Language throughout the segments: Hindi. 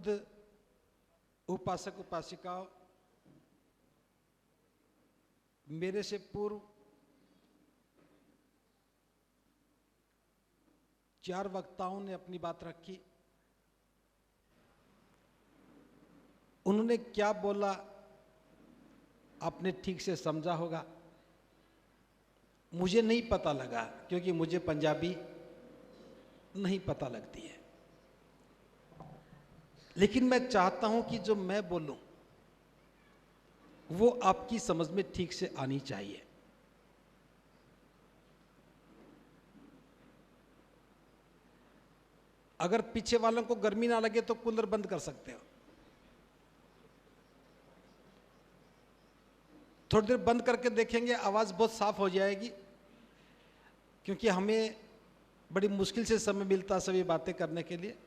बुद्ध उपासक उपासिकाओं, मेरे से पूर्व 4 वक्ताओं ने अपनी बात रखी। उन्होंने क्या बोला आपने ठीक से समझा होगा, मुझे नहीं पता लगा क्योंकि मुझे पंजाबी नहीं पता लगती है। लेकिन मैं चाहता हूं कि जो मैं बोलूं वो आपकी समझ में ठीक से आनी चाहिए। अगर पीछे वालों को गर्मी ना लगे तो कूलर बंद कर सकते हो, थोड़ी देर बंद करके देखेंगे आवाज बहुत साफ हो जाएगी, क्योंकि हमें बड़ी मुश्किल से समय मिलता है सभी बातें करने के लिए।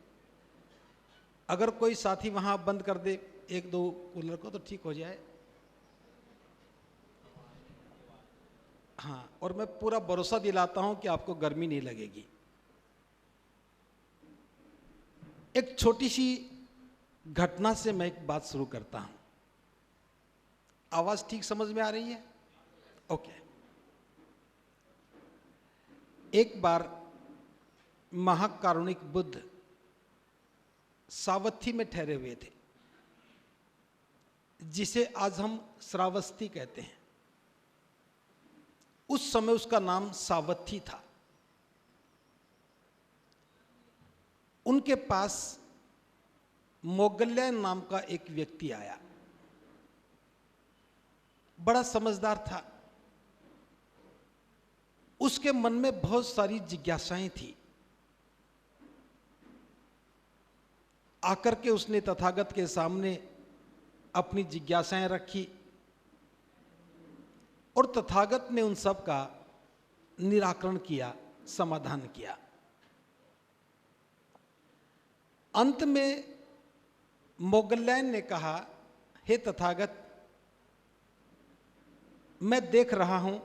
अगर कोई साथी वहां बंद कर दे 1-2 कूलर को तो ठीक हो जाए। हाँ, और मैं पूरा भरोसा दिलाता हूं कि आपको गर्मी नहीं लगेगी। एक छोटी सी घटना से मैं एक बात शुरू करता हूं। आवाज ठीक समझ में आ रही है? ओके। एक बार महाकारुणिक बुद्ध सावथी में ठहरे हुए थे, जिसे आज हम श्रावस्ती कहते हैं। उस समय उसका नाम सावथी था। उनके पास मोगल्यायन नाम का एक व्यक्ति आया, बड़ा समझदार था। उसके मन में बहुत सारी जिज्ञासाएं थी। आकर के उसने तथागत के सामने अपनी जिज्ञासाएं रखी और तथागत ने उन सब का निराकरण किया, समाधान किया। अंत में मोगल्यायन ने कहा, हे तथागत, मैं देख रहा हूं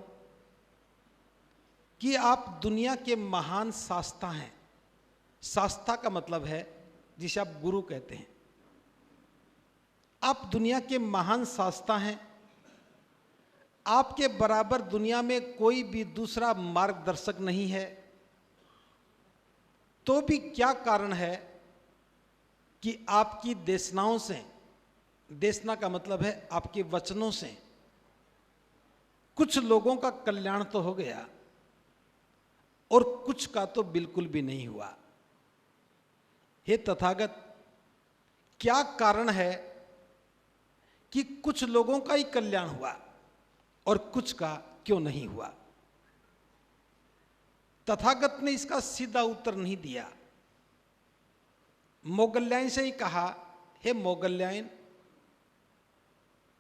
कि आप दुनिया के महान शास्ता हैं। शास्ता का मतलब है जिसे आप गुरु कहते हैं। आप दुनिया के महान शास्ता हैं। आपके बराबर दुनिया में कोई भी दूसरा मार्गदर्शक नहीं है। तो भी क्या कारण है कि आपकी देशनाओं से, देशना का मतलब है आपके वचनों से, कुछ लोगों का कल्याण तो हो गया और कुछ का तो बिल्कुल भी नहीं हुआ। हे तथागत, क्या कारण है कि कुछ लोगों का ही कल्याण हुआ और कुछ का क्यों नहीं हुआ? तथागत ने इसका सीधा उत्तर नहीं दिया। मोगल्यायन से ही कहा, हे मोगल्यायन,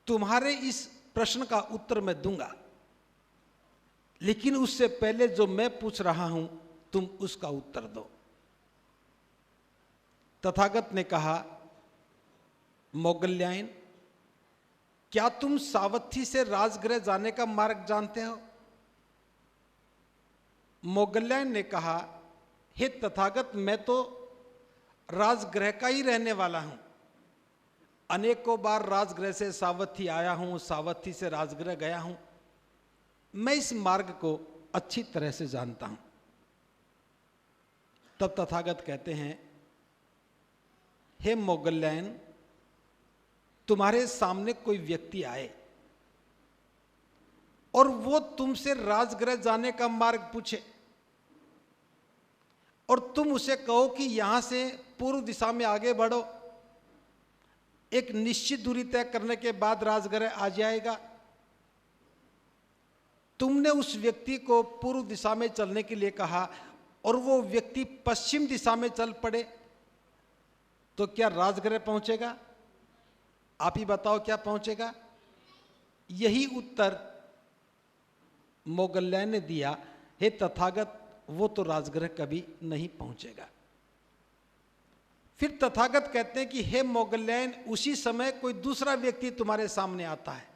तुम्हारे इस प्रश्न का उत्तर मैं दूंगा, लेकिन उससे पहले जो मैं पूछ रहा हूं तुम उसका उत्तर दो। तथागत ने कहा, मोगल्यायन, क्या तुम सावथी से राजगृह जाने का मार्ग जानते हो? मोगल्यायन ने कहा, हे तथागत, मैं तो राजगृह का ही रहने वाला हूं। अनेकों बार राजगृह से सावथी आया हूं, सावथी से राजगृह गया हूं। मैं इस मार्ग को अच्छी तरह से जानता हूं। तब तथागत कहते हैं, हे मोगल्यायन, तुम्हारे सामने कोई व्यक्ति आए और वो तुमसे राजगृह जाने का मार्ग पूछे और तुम उसे कहो कि यहां से पूर्व दिशा में आगे बढ़ो, एक निश्चित दूरी तय करने के बाद राजगृह आ जाएगा। तुमने उस व्यक्ति को पूर्व दिशा में चलने के लिए कहा और वो व्यक्ति पश्चिम दिशा में चल पड़े, तो क्या राजगृह पहुंचेगा? आप ही बताओ, क्या पहुंचेगा? यही उत्तर मोगल्यायन ने दिया, हे तथागत, वो तो राजगृह कभी नहीं पहुंचेगा। फिर तथागत कहते हैं कि हे मोगल्यायन, उसी समय कोई दूसरा व्यक्ति तुम्हारे सामने आता है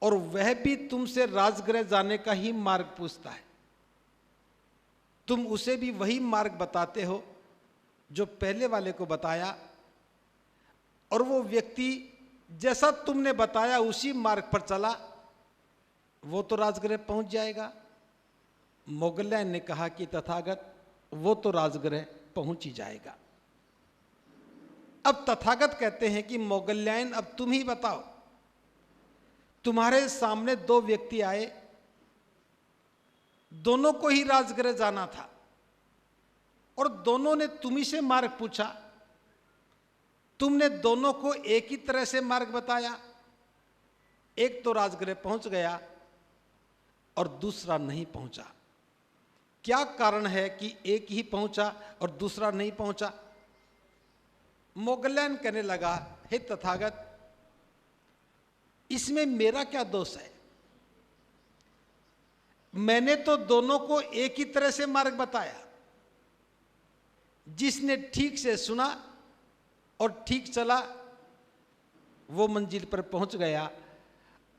और वह भी तुमसे राजगृह जाने का ही मार्ग पूछता है। तुम उसे भी वही मार्ग बताते हो जो पहले वाले को बताया और वो व्यक्ति जैसा तुमने बताया उसी मार्ग पर चला, वो तो राजगृह पहुंच जाएगा। मोगल्यायन ने कहा कि तथागत वो तो राजगृह पहुंच ही जाएगा। अब तथागत कहते हैं कि मोगल्यायन अब तुम ही बताओ, तुम्हारे सामने दो व्यक्ति आए, दोनों को ही राजगृह जाना था और दोनों ने तुम्ही से मार्ग पूछा, तुमने दोनों को एक ही तरह से मार्ग बताया, एक तो राजगृह पहुंच गया और दूसरा नहीं पहुंचा। क्या कारण है कि एक ही पहुंचा और दूसरा नहीं पहुंचा? मोगल्यायन कहने लगा, हे तथागत, इसमें मेरा क्या दोष है? मैंने तो दोनों को एक ही तरह से मार्ग बताया। जिसने ठीक से सुना और ठीक चला वो मंजिल पर पहुंच गया,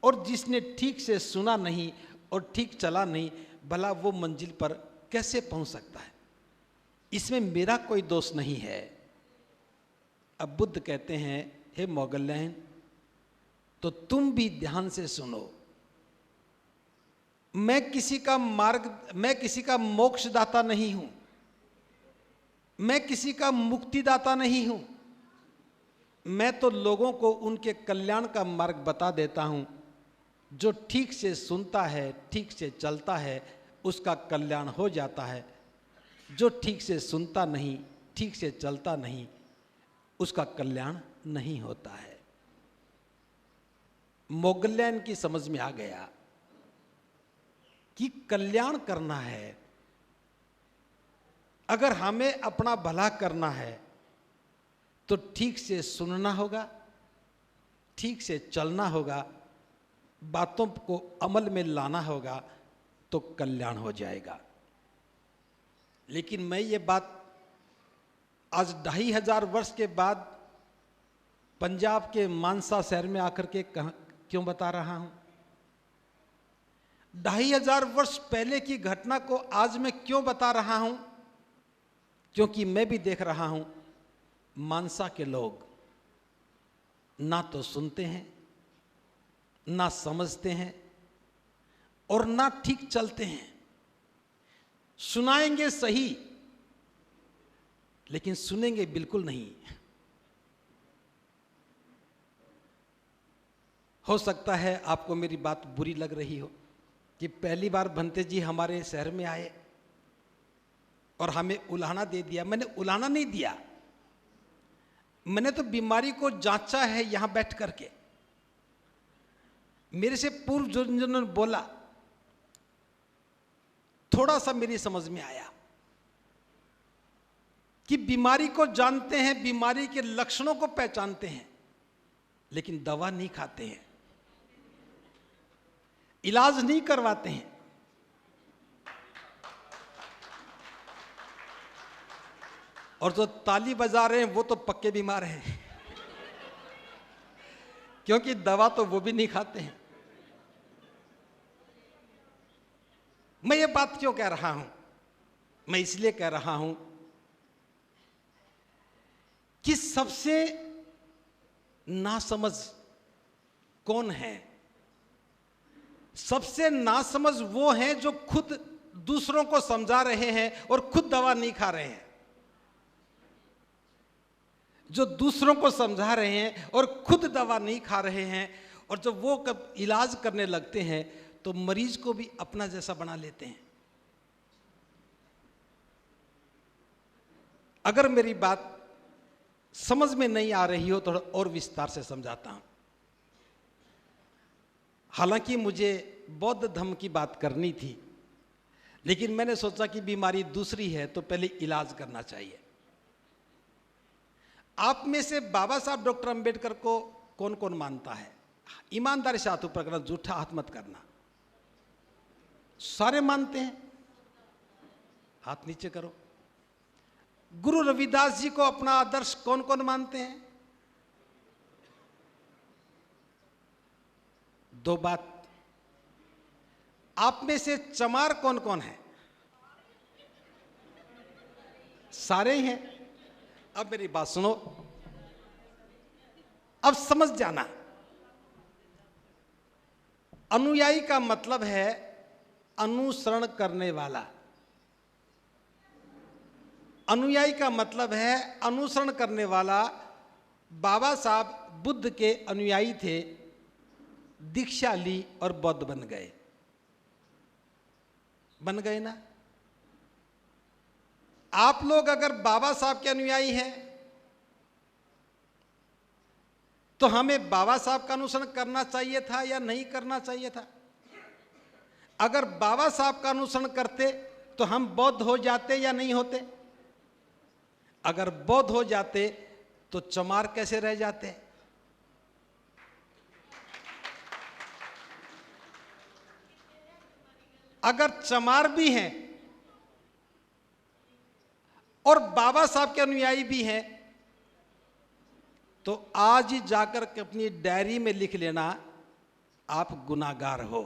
और जिसने ठीक से सुना नहीं और ठीक चला नहीं, भला वो मंजिल पर कैसे पहुंच सकता है? इसमें मेरा कोई दोष नहीं है। अब बुद्ध कहते हैं, हे मोगल्यायन, तो तुम भी ध्यान से सुनो। मैं किसी का मोक्षदाता नहीं हूं, मैं किसी का मुक्तिदाता नहीं हूं। मैं तो लोगों को उनके कल्याण का मार्ग बता देता हूं। जो ठीक से सुनता है, ठीक से चलता है, उसका कल्याण हो जाता है। जो ठीक से सुनता नहीं, ठीक से चलता नहीं, उसका कल्याण नहीं होता है। मोगल्यायन की समझ में आ गया कि कल्याण करना है, अगर हमें अपना भला करना है तो ठीक से सुनना होगा, ठीक से चलना होगा, बातों को अमल में लाना होगा, तो कल्याण हो जाएगा। लेकिन मैं ये बात आज 2500 वर्ष के बाद पंजाब के मानसा शहर में आकर के क्यों बता रहा हूं? 2500 वर्ष पहले की घटना को आज मैं क्यों बता रहा हूं? क्योंकि मैं भी देख रहा हूं मानसा के लोग ना तो सुनते हैं, ना समझते हैं और ना ठीक चलते हैं। सुनाएंगे सही, लेकिन सुनेंगे बिल्कुल नहीं। हो सकता है आपको मेरी बात बुरी लग रही हो कि पहली बार भंते जी हमारे शहर में आए और हमें उलाहना दे दिया। मैंने उलाहना नहीं दिया, मैंने तो बीमारी को जांचा है यहां बैठ करके। मेरे से पूर्व जिन्होंने बोला, थोड़ा सा मेरी समझ में आया कि बीमारी को जानते हैं, बीमारी के लक्षणों को पहचानते हैं, लेकिन दवा नहीं खाते हैं, इलाज नहीं करवाते हैं। और जो ताली बजा रहे हैं वो तो पक्के बीमार हैं क्योंकि दवा तो वो भी नहीं खाते हैं। मैं ये बात क्यों कह रहा हूं? मैं इसलिए कह रहा हूं कि सबसे नासमझ कौन है? सबसे नासमझ वो हैं जो खुद दूसरों को समझा रहे हैं और खुद दवा नहीं खा रहे हैं। जो दूसरों को समझा रहे हैं और खुद दवा नहीं खा रहे हैं, और जब वो कब इलाज करने लगते हैं तो मरीज को भी अपना जैसा बना लेते हैं। अगर मेरी बात समझ में नहीं आ रही हो तो और विस्तार से समझाता हूं। हालांकि मुझे बौद्ध धर्म की बात करनी थी, लेकिन मैंने सोचा कि बीमारी दूसरी है तो पहले इलाज करना चाहिए। आप में से बाबा साहब डॉक्टर अंबेडकर को कौन कौन मानता है? ईमानदारी से हाथ ऊपर करना, झूठा हाथ मत करना। सारे मानते हैं? हाथ नीचे करो। गुरु रविदास जी को अपना आदर्श कौन कौन मानते हैं? दो बात। आप में से चमार कौन कौन है? सारे हैं। अब मेरी बात सुनो, अब समझ जाना। अनुयायी का मतलब है अनुसरण करने वाला। अनुयायी का मतलब है अनुसरण करने वाला। बाबा साहब बुद्ध के अनुयायी थे, दीक्षा ली और बौद्ध बन गए। बन गए ना? आप लोग अगर बाबा साहब के अनुयायी हैं तो हमें बाबा साहब का अनुसरण करना चाहिए था या नहीं करना चाहिए था? अगर बाबा साहब का अनुसरण करते तो हम बौद्ध हो जाते या नहीं होते? अगर बौद्ध हो जाते तो चमार कैसे रह जाते? अगर चमार भी हैं और बाबा साहब के अनुयायी भी हैं तो आज ही जाकर के अपनी डायरी में लिख लेना, आप गुनाहगार हो।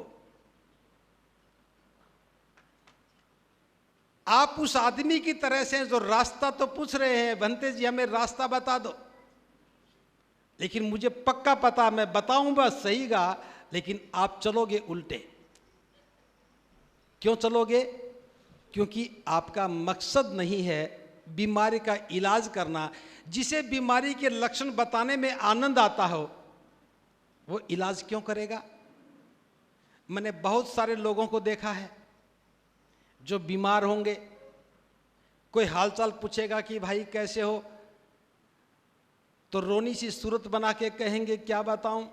आप उस आदमी की तरह से जो रास्ता तो पूछ रहे हैं, भंते जी हमें रास्ता बता दो, लेकिन मुझे पक्का पता, मैं बताऊंगा सहीगा, लेकिन आप चलोगे उल्टे। क्यों चलोगे? क्योंकि आपका मकसद नहीं है बीमारी का इलाज करना। जिसे बीमारी के लक्षण बताने में आनंद आता हो वो इलाज क्यों करेगा? मैंने बहुत सारे लोगों को देखा है जो बीमार होंगे, कोई हालचाल पूछेगा कि भाई कैसे हो, तो रोनी सी सूरत बना के कहेंगे क्या बताऊं,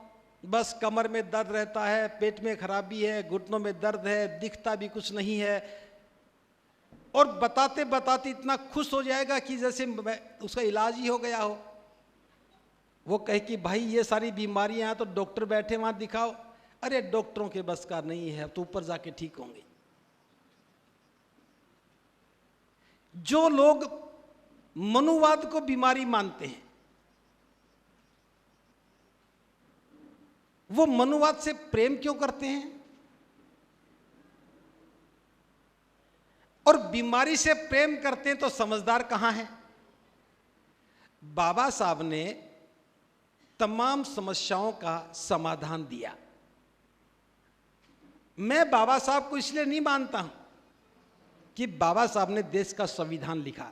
बस कमर में दर्द रहता है, पेट में खराबी है, घुटनों में दर्द है, दिखता भी कुछ नहीं है। और बताते बताते इतना खुश हो जाएगा कि जैसे उसका इलाज ही हो गया हो। वो कहे कि भाई ये सारी बीमारियां हैं तो डॉक्टर बैठे वहां दिखाओ। अरे डॉक्टरों के बस का नहीं है, तो ऊपर जाके ठीक होंगे। जो लोग मनुवाद को बीमारी मानते हैं वो मनुवाद से प्रेम क्यों करते हैं? और बीमारी से प्रेम करते हैं तो समझदार कहां है? बाबा साहब ने तमाम समस्याओं का समाधान दिया। मैं बाबा साहब को इसलिए नहीं मानता हूं कि बाबा साहब ने देश का संविधान लिखा।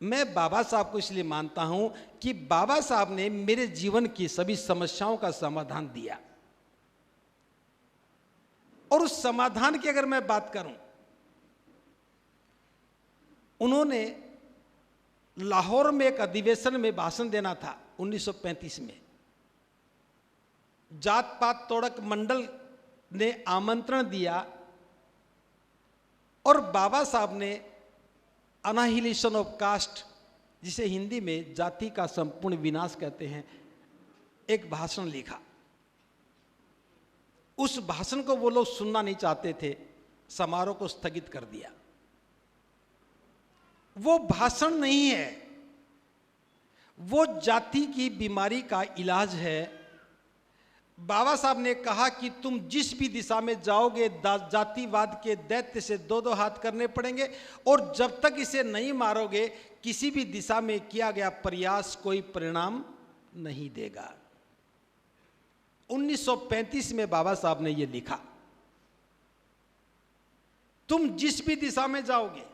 मैं बाबा साहब को इसलिए मानता हूं कि बाबा साहब ने मेरे जीवन की सभी समस्याओं का समाधान दिया। और उस समाधान की अगर मैं बात करूं, उन्होंने लाहौर में एक अधिवेशन में भाषण देना था 1935 में। जात पात तोड़क मंडल ने आमंत्रण दिया और बाबा साहब ने अनाहिलेशन ऑफ कास्ट, जिसे हिंदी में जाति का संपूर्ण विनाश कहते हैं, एक भाषण लिखा। उस भाषण को वो लोग सुनना नहीं चाहते थे, समारोह को स्थगित कर दिया। वो भाषण नहीं है, वो जाति की बीमारी का इलाज है। बाबा साहब ने कहा कि तुम जिस भी दिशा में जाओगे जातिवाद के दैत्य से दो दो हाथ करने पड़ेंगे, और जब तक इसे नहीं मारोगे किसी भी दिशा में किया गया प्रयास कोई परिणाम नहीं देगा। 1935 में बाबा साहब ने यह लिखा, तुम जिस भी दिशा में जाओगे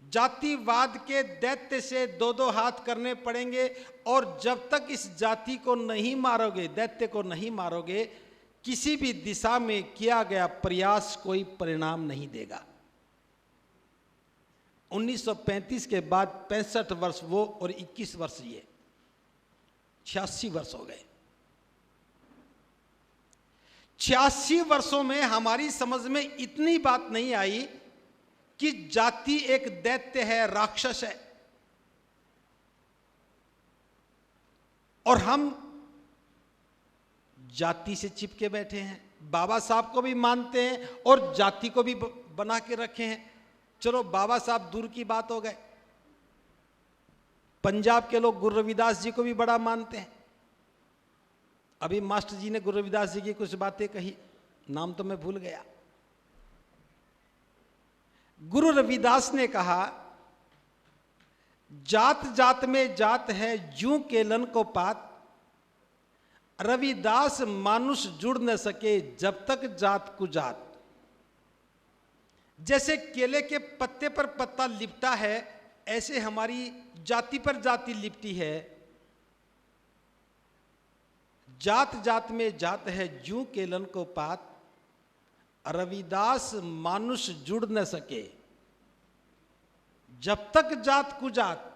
जातिवाद के दैत्य से दो दो हाथ करने पड़ेंगे, और जब तक इस जाति को नहीं मारोगे, दैत्य को नहीं मारोगे, किसी भी दिशा में किया गया प्रयास कोई परिणाम नहीं देगा। 1935 के बाद 65 वर्ष वो और 21 वर्ष ये, 86 वर्ष हो गए। 86 वर्षों में हमारी समझ में इतनी बात नहीं आई कि जाति एक दैत्य है, राक्षस है, और हम जाति से चिपके बैठे हैं। बाबा साहब को भी मानते हैं और जाति को भी बना के रखे हैं। चलो बाबा साहब दूर की बात हो गए, पंजाब के लोग गुरु रविदास जी को भी बड़ा मानते हैं। अभी मास्टर जी ने गुरु रविदास जी की कुछ बातें कही, नाम तो मैं भूल गया। गुरु रविदास ने कहा, जात जात में जात है जूं केलन को पात, रविदास मानुष जुड़ न सके जब तक जात कुजात। जैसे केले के पत्ते पर पत्ता लिपटा है, ऐसे हमारी जाति पर जाति लिपटी है। जात जात में जात है जूं केलन को पात, रविदास मानुष जुड़ न सके जब तक जात कुजात।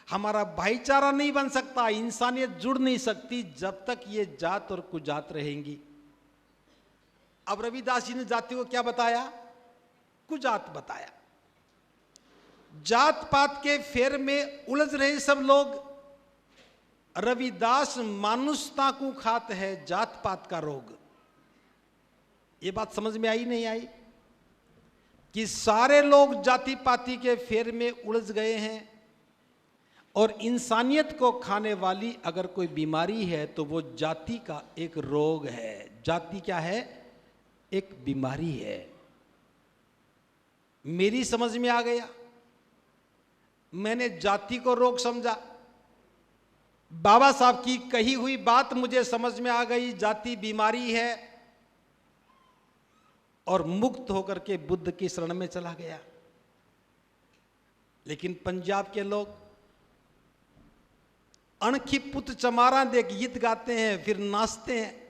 हमारा भाईचारा नहीं बन सकता, इंसानियत जुड़ नहीं सकती जब तक ये जात और कुजात रहेंगी। अब रविदास जी ने जाति को क्या बताया? कुजात बताया। जात पात के फेर में उलझ रहे सब लोग, रविदास मानुषता को खात है जात पात का रोग। ये बात समझ में आई नहीं आई कि सारे लोग जाति पाति के फेर में उलझ गए हैं, और इंसानियत को खाने वाली अगर कोई बीमारी है तो वो जाति का एक रोग है। जाति क्या है? एक बीमारी है। मेरी समझ में आ गया, मैंने जाति को रोग समझा। बाबा साहब की कही हुई बात मुझे समझ में आ गई, जाति बीमारी है, और मुक्त होकर के बुद्ध की शरण में चला गया। लेकिन पंजाब के लोग अणखी पुत चमारा दे गीत गाते हैं, फिर नाचते हैं।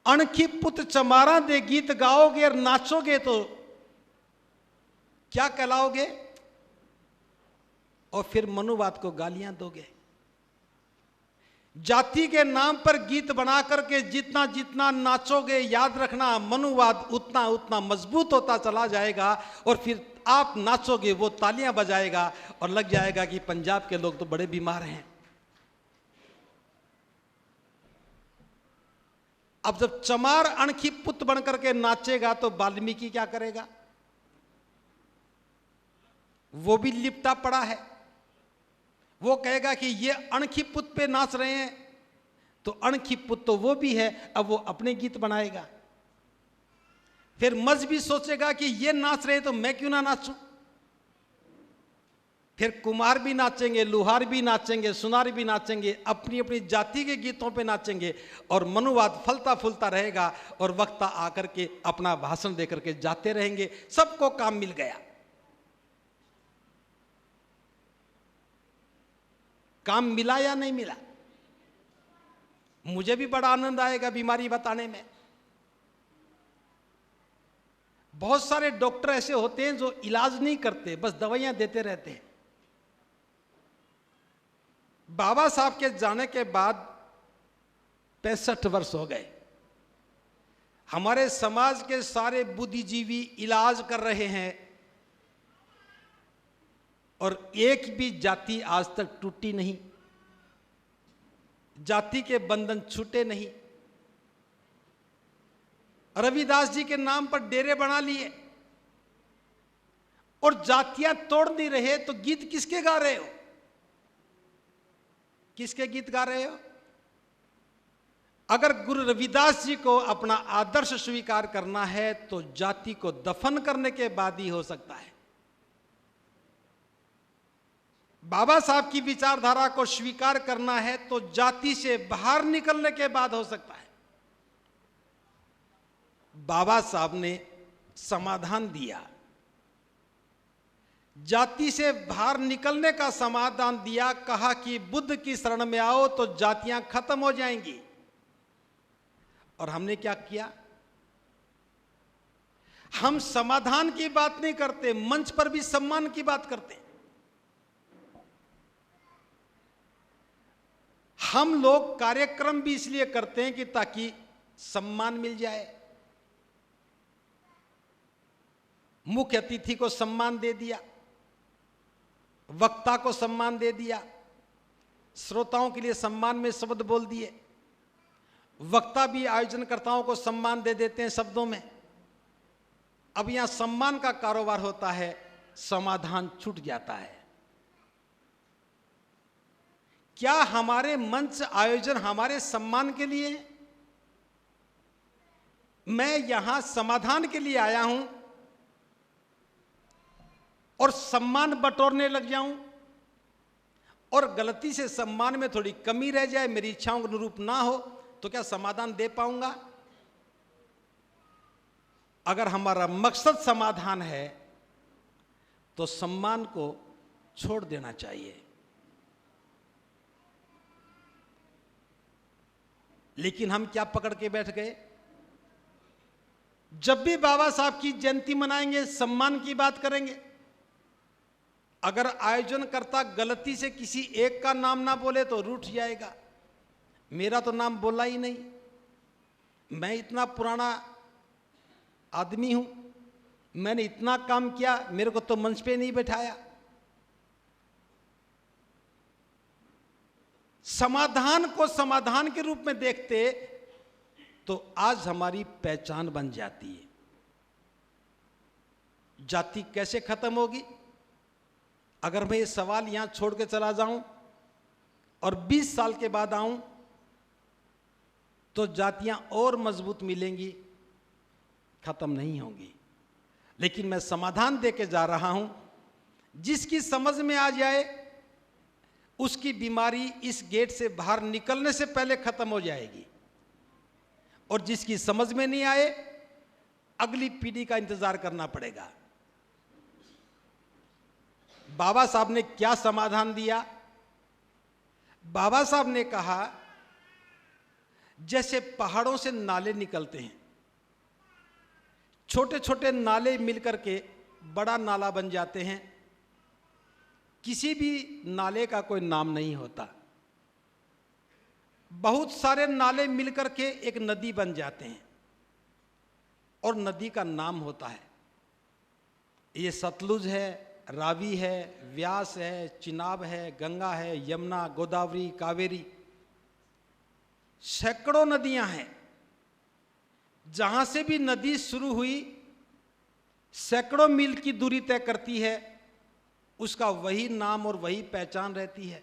अणखी पुत चमारा दे गीत गाओगे और नाचोगे तो क्या कहलाओगे? और फिर मनुवाद को गालियां दोगे। जाति के नाम पर गीत बना करके जितना जितना नाचोगे, याद रखना मनुवाद उतना उतना मजबूत होता चला जाएगा, और फिर आप नाचोगे, वो तालियां बजाएगा, और लग जाएगा कि पंजाब के लोग तो बड़े बीमार हैं। अब जब चमार अणखी पुत बनकर के नाचेगा तो वाल्मीकि क्या करेगा? वो भी लिपटा पड़ा है। वो कहेगा कि ये अणखी पुत पे नाच रहे हैं, तो अणखी पुत तो वो भी है, अब वो अपने गीत बनाएगा। फिर मज भी सोचेगा कि ये नाच रहे हैं तो मैं क्यों ना नाचूं। फिर कुम्हार भी नाचेंगे, लुहार भी नाचेंगे, सुनार भी नाचेंगे, अपनी अपनी जाति के गीतों पे नाचेंगे, और मनुवाद फलता फूलता रहेगा, और वक्ता आकर के अपना भाषण देकर के जाते रहेंगे। सबको काम मिल गया। काम मिला या नहीं मिला? मुझे भी बड़ा आनंद आएगा बीमारी बताने में। बहुत सारे डॉक्टर ऐसे होते हैं जो इलाज नहीं करते, बस दवाइयां देते रहते हैं। बाबा साहब के जाने के बाद 65 वर्ष हो गए। हमारे समाज के सारे बुद्धिजीवी इलाज कर रहे हैं, और एक भी जाति आज तक टूटी नहीं, जाति के बंधन छूटे नहीं। रविदास जी के नाम पर डेरे बना लिए, और जातियां तोड़ नहीं रहे, तो गीत किसके गा रहे हो? किसके गीत गा रहे हो? अगर गुरु रविदास जी को अपना आदर्श स्वीकार करना है तो जाति को दफन करने के बाद ही हो सकता है। बाबा साहब की विचारधारा को स्वीकार करना है तो जाति से बाहर निकलने के बाद हो सकता है। बाबा साहब ने समाधान दिया, जाति से बाहर निकलने का समाधान दिया। कहा कि बुद्ध की शरण में आओ तो जातियां खत्म हो जाएंगी। और हमने क्या किया? हम समाधान की बात नहीं करते, मंच पर भी सम्मान की बात करते हैं। हम लोग कार्यक्रम भी इसलिए करते हैं कि ताकि सम्मान मिल जाए। मुख्य अतिथि को सम्मान दे दिया, वक्ता को सम्मान दे दिया, श्रोताओं के लिए सम्मान में शब्द बोल दिए, वक्ता भी आयोजनकर्ताओं को सम्मान दे देते हैं शब्दों में। अब यहां सम्मान का कारोबार होता है, समाधान छूट जाता है। क्या हमारे मंच आयोजन हमारे सम्मान के लिए है? मैं यहां समाधान के लिए आया हूं। और सम्मान बटोरने लग जाऊं और गलती से सम्मान में थोड़ी कमी रह जाए, मेरी इच्छाओं के अनुरूप ना हो, तो क्या समाधान दे पाऊंगा? अगर हमारा मकसद समाधान है तो सम्मान को छोड़ देना चाहिए। लेकिन हम क्या पकड़ के बैठ गए? जब भी बाबा साहब की जयंती मनाएंगे सम्मान की बात करेंगे। अगर आयोजनकर्ता गलती से किसी एक का नाम ना बोले तो रूठ जाएगा, मेरा तो नाम बोला ही नहीं, मैं इतना पुराना आदमी हूं, मैंने इतना काम किया, मेरे को तो मंच पे नहीं बैठाया। समाधान को समाधान के रूप में देखते तो आज हमारी पहचान बन जाती है। जाति कैसे खत्म होगी? अगर मैं ये सवाल यहां छोड़ के चला जाऊं और 20 साल के बाद आऊं तो जातियां और मजबूत मिलेंगी, खत्म नहीं होंगी। लेकिन मैं समाधान देके जा रहा हूं, जिसकी समझ में आ जाए उसकी बीमारी इस गेट से बाहर निकलने से पहले खत्म हो जाएगी, और जिसकी समझ में नहीं आए अगली पीढ़ी का इंतजार करना पड़ेगा। बाबा साहब ने क्या समाधान दिया? बाबा साहब ने कहा, जैसे पहाड़ों से नाले निकलते हैं, छोटे छोटे नाले मिलकर के बड़ा नाला बन जाते हैं। किसी भी नाले का कोई नाम नहीं होता, बहुत सारे नाले मिलकर के एक नदी बन जाते हैं और नदी का नाम होता है। ये सतलुज है, रावी है, व्यास है, चिनाब है, गंगा है, यमुना, गोदावरी, कावेरी, सैकड़ों नदियां हैं। जहां से भी नदी शुरू हुई सैकड़ों मील की दूरी तय करती है, उसका वही नाम और वही पहचान रहती है।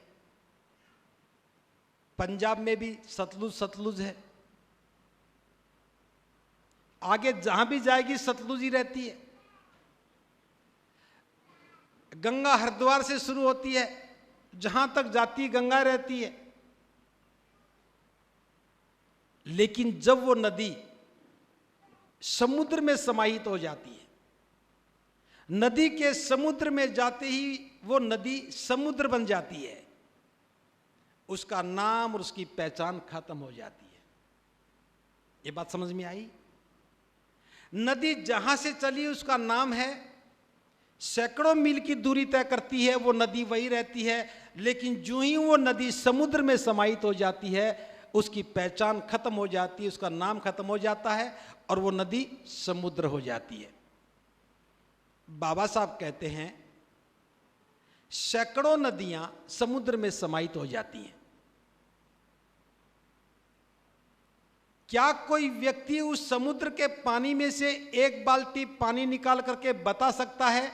पंजाब में भी सतलुज सतलुज है, आगे जहां भी जाएगी सतलुज ही रहती है। गंगा हरिद्वार से शुरू होती है, जहां तक जाती गंगा रहती है। लेकिन जब वो नदी समुद्र में समाहित हो जाती है, नदी के समुद्र में जाते ही वो नदी समुद्र बन जाती है, उसका नाम और उसकी पहचान खत्म हो जाती है। ये बात समझ में आई? नदी जहां से चली उसका नाम है, सैकड़ों मील की दूरी तय करती है, वो नदी वही रहती है। लेकिन जो ही वो नदी समुद्र में समाहित हो जाती है, उसकी पहचान खत्म हो जाती है, उसका नाम खत्म हो जाता है और वो नदी समुद्र हो जाती है। बाबा साहब कहते हैं, सैकड़ों नदियां समुद्र में समाहित हो जाती हैं। क्या कोई व्यक्ति उस समुद्र के पानी में से एक बाल्टी पानी निकाल करके बता सकता है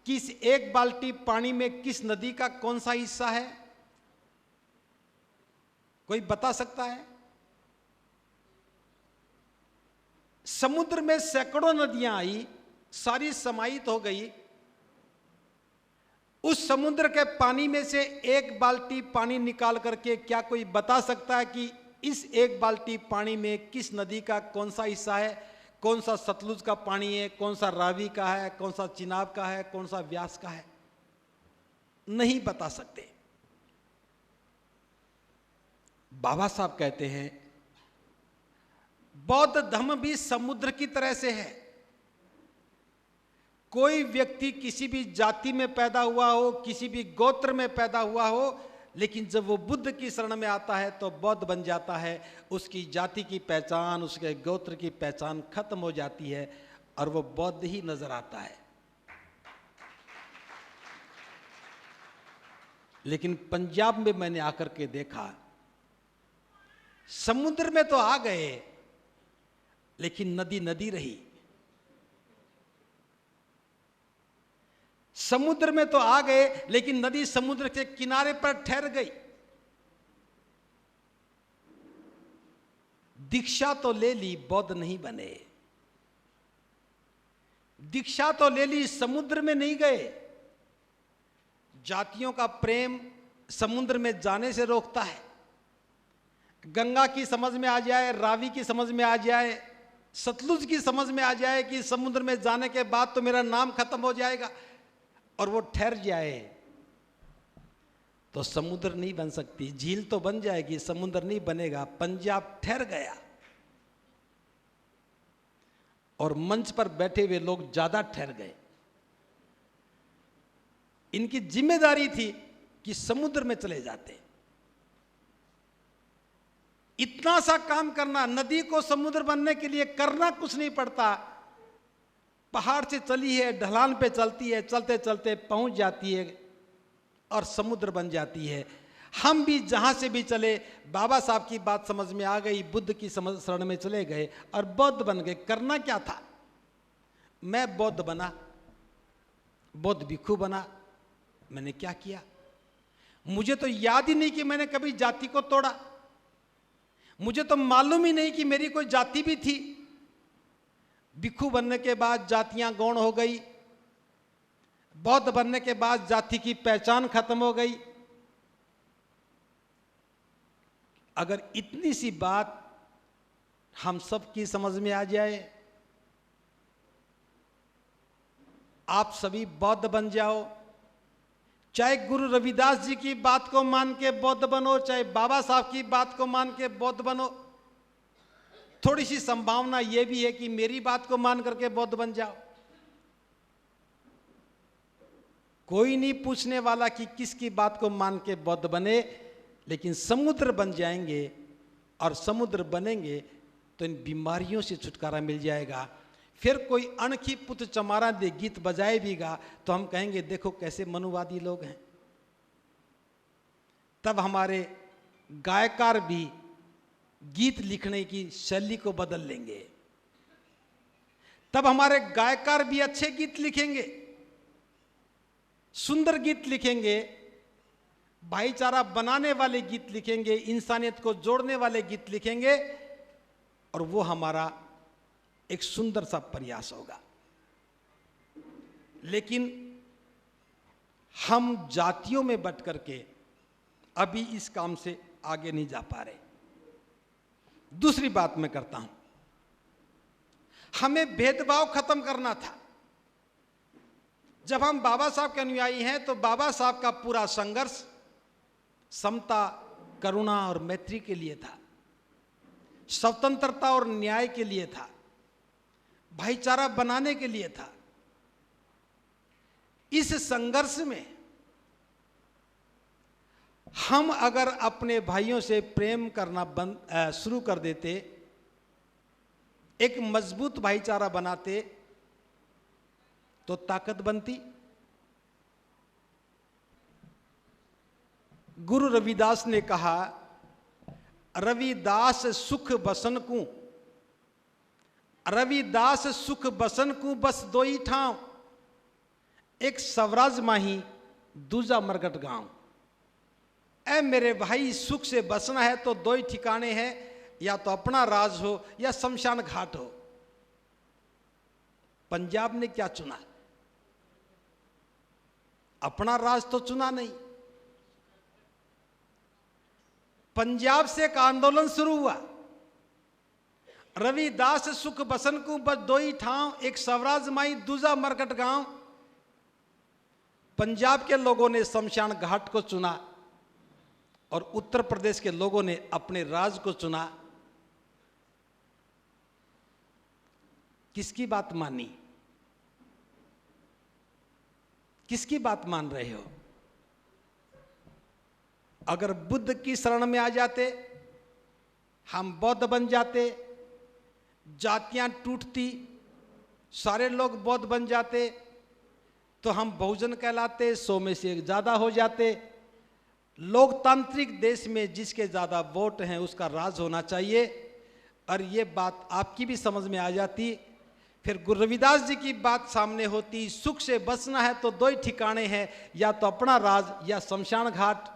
कि इस एक बाल्टी पानी में किस नदी का कौन सा हिस्सा है? कोई बता सकता है? समुद्र में सैकड़ों नदियां आई, सारी समाहित हो गई। उस समुद्र के पानी में से एक बाल्टी पानी निकाल करके क्या कोई बता सकता है कि इस एक बाल्टी पानी में किस नदी का कौन सा हिस्सा है? कौन सा सतलुज का पानी है, कौन सा रावी का है, कौन सा चिनाब का है, कौन सा व्यास का है? नहीं बता सकते। बाबा साहब कहते हैं, बौद्ध धर्म भी समुद्र की तरह से है। कोई व्यक्ति किसी भी जाति में पैदा हुआ हो, किसी भी गोत्र में पैदा हुआ हो, लेकिन जब वो बुद्ध की शरण में आता है तो बौद्ध बन जाता है। उसकी जाति की पहचान, उसके गोत्र की पहचान खत्म हो जाती है और वो बौद्ध ही नजर आता है। लेकिन पंजाब में मैंने आकर के देखा, समुद्र में तो आ गए लेकिन नदी नदी रही। समुद्र में तो आ गए लेकिन नदी समुद्र के किनारे पर ठहर गई। दीक्षा तो ले ली, बौद्ध नहीं बने। दीक्षा तो ले ली, समुद्र में नहीं गए। जातियों का प्रेम समुद्र में जाने से रोकता है। गंगा की समझ में आ जाए, रावी की समझ में आ जाए, सतलुज की समझ में आ जाए कि समुद्र में जाने के बाद तो मेरा नाम खत्म हो जाएगा, और वो ठहर जाए, तो समुद्र नहीं बन सकती। झील तो बन जाएगी, समुद्र नहीं बनेगा। पंजाब ठहर गया, और मंच पर बैठे हुए लोग ज्यादा ठहर गए। इनकी जिम्मेदारी थी कि समुद्र में चले जाते। इतना सा काम करना, नदी को समुद्र बनने के लिए करना कुछ नहीं पड़ता। पहाड़ से चली है, ढलान पे चलती है, चलते चलते पहुंच जाती है और समुद्र बन जाती है। हम भी जहां से भी चले, बाबा साहब की बात समझ में आ गई, बुद्ध की समझ शरण में चले गए और बौद्ध बन गए। करना क्या था? मैं बौद्ध बना, बौद्ध भिक्षु बना। मैंने क्या किया? मुझे तो याद ही नहीं कि मैंने कभी जाति को तोड़ा। मुझे तो मालूम ही नहीं कि मेरी कोई जाति भी थी। भिक्षु बनने के बाद जातियां गौण हो गई, बौद्ध बनने के बाद जाति की पहचान खत्म हो गई। अगर इतनी सी बात हम सब की समझ में आ जाए, आप सभी बौद्ध बन जाओ, चाहे गुरु रविदास जी की बात को मान के बौद्ध बनो, चाहे बाबा साहब की बात को मान के बौद्ध बनो। थोड़ी सी संभावना यह भी है कि मेरी बात को मान करके बौद्ध बन जाओ। कोई नहीं पूछने वाला कि किसकी बात को मान के बौद्ध बने, लेकिन समुद्र बन जाएंगे, और समुद्र बनेंगे तो इन बीमारियों से छुटकारा मिल जाएगा। फिर कोई अणखी पुत चमारा दे गीत बजाए भीगा, तो हम कहेंगे देखो कैसे मनुवादी लोग हैं। तब हमारे गायकार भी गीत लिखने की शैली को बदल लेंगे। तब हमारे गायकार भी अच्छे गीत लिखेंगे, सुंदर गीत लिखेंगे, भाईचारा बनाने वाले गीत लिखेंगे, इंसानियत को जोड़ने वाले गीत लिखेंगे, और वो हमारा एक सुंदर सा प्रयास होगा। लेकिन हम जातियों में बट करके अभी इस काम से आगे नहीं जा पा रहे। दूसरी बात मैं करता हूं, हमें भेदभाव खत्म करना था। जब हम बाबा साहब के अनुयायी हैं तो बाबा साहब का पूरा संघर्ष समता, करुणा और मैत्री के लिए था, स्वतंत्रता और न्याय के लिए था, भाईचारा बनाने के लिए था। इस संघर्ष में हम अगर अपने भाइयों से प्रेम करना शुरू कर देते, एक मजबूत भाईचारा बनाते, तो ताकत बनती। गुरु रविदास ने कहा, रविदास सुख बसन को, रविदास सुख बसन को बस दो ही ठाव, एक सवराज माही दूजा मरगट गांव। ऐ मेरे भाई, सुख से बसना है तो दो ही ठिकाने हैं, या तो अपना राज हो या शमशान घाट हो। पंजाब ने क्या चुना? अपना राज तो चुना नहीं। पंजाब से एक आंदोलन शुरू हुआ, रविदास सुख बसन को बस दो ही ठाव, एक सवराज माई दूजा मरकट गांव। पंजाब के लोगों ने शमशान घाट को चुना और उत्तर प्रदेश के लोगों ने अपने राज को चुना। किसकी बात मानी? किसकी बात मान रहे हो? अगर बुद्ध की शरण में आ जाते, हम बौद्ध बन जाते, जातियां टूटती, सारे लोग बौद्ध बन जाते, तो हम बहुजन कहलाते, 100 में से एक ज्यादा हो जाते। लोकतांत्रिक देश में जिसके ज्यादा वोट हैं उसका राज होना चाहिए, और ये बात आपकी भी समझ में आ जाती। फिर गुरु रविदास जी की बात सामने होती, सुख से बसना है तो दो ही ठिकाने हैं, या तो अपना राज या शमशान घाट।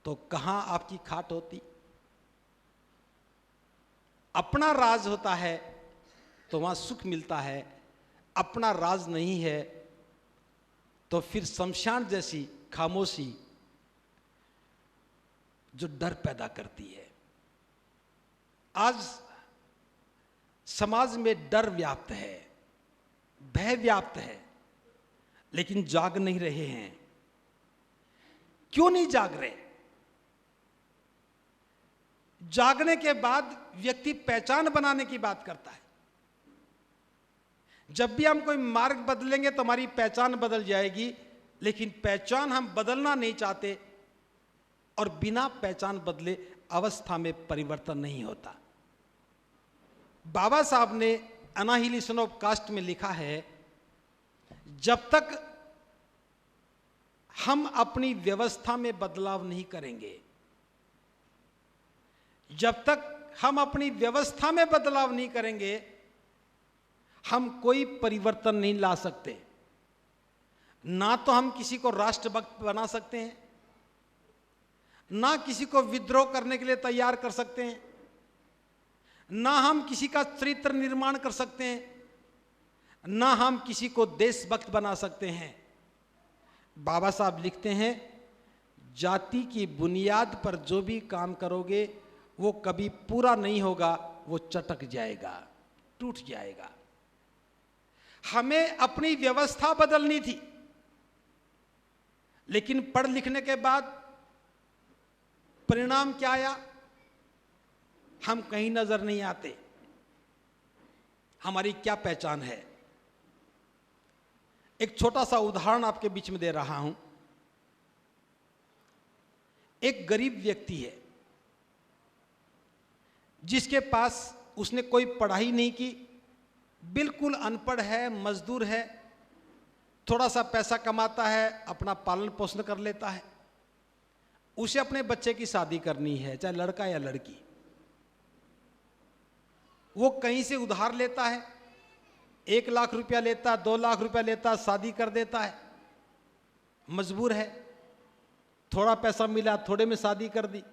तो कहां आपकी खाट होती? अपना राज होता है तो वहां सुख मिलता है, अपना राज नहीं है तो फिर शमशान जैसी खामोशी जो डर पैदा करती है। आज समाज में डर व्याप्त है, भय व्याप्त है, लेकिन जाग नहीं रहे हैं। क्यों नहीं जाग रहे? जागने के बाद व्यक्ति पहचान बनाने की बात करता है। जब भी हम कोई मार्ग बदलेंगे तो हमारी पहचान बदल जाएगी, लेकिन पहचान हम बदलना नहीं चाहते, और बिना पहचान बदले अवस्था में परिवर्तन नहीं होता। बाबा साहब ने अनाहिलेशन ऑफ कास्ट में लिखा है, जब तक हम अपनी व्यवस्था में बदलाव नहीं करेंगे, जब तक हम अपनी व्यवस्था में बदलाव नहीं करेंगे, हम कोई परिवर्तन नहीं ला सकते। ना तो हम किसी को राष्ट्रभक्त बना सकते हैं, ना किसी को विद्रोह करने के लिए तैयार कर सकते हैं, ना हम किसी का चरित्र निर्माण कर सकते हैं, ना हम किसी को देशभक्त बना सकते हैं। बाबा साहब लिखते हैं, जाति की बुनियाद पर जो भी काम करोगे वो कभी पूरा नहीं होगा, वो चटक जाएगा, टूट जाएगा। हमें अपनी व्यवस्था बदलनी थी, लेकिन पढ़ लिखने के बाद परिणाम क्या आया? हम कहीं नजर नहीं आते। हमारी क्या पहचान है? एक छोटा सा उदाहरण आपके बीच में दे रहा हूं। एक गरीब व्यक्ति है जिसके पास उसने कोई पढ़ाई नहीं की, बिल्कुल अनपढ़ है, मजदूर है, थोड़ा सा पैसा कमाता है, अपना पालन पोषण कर लेता है। उसे अपने बच्चे की शादी करनी है, चाहे लड़का या लड़की। वो कहीं से उधार लेता है, 1 लाख रुपया लेता, 2 लाख रुपया लेता, शादी कर देता है। मजबूर है, थोड़ा पैसा मिला, थोड़े में शादी कर दी।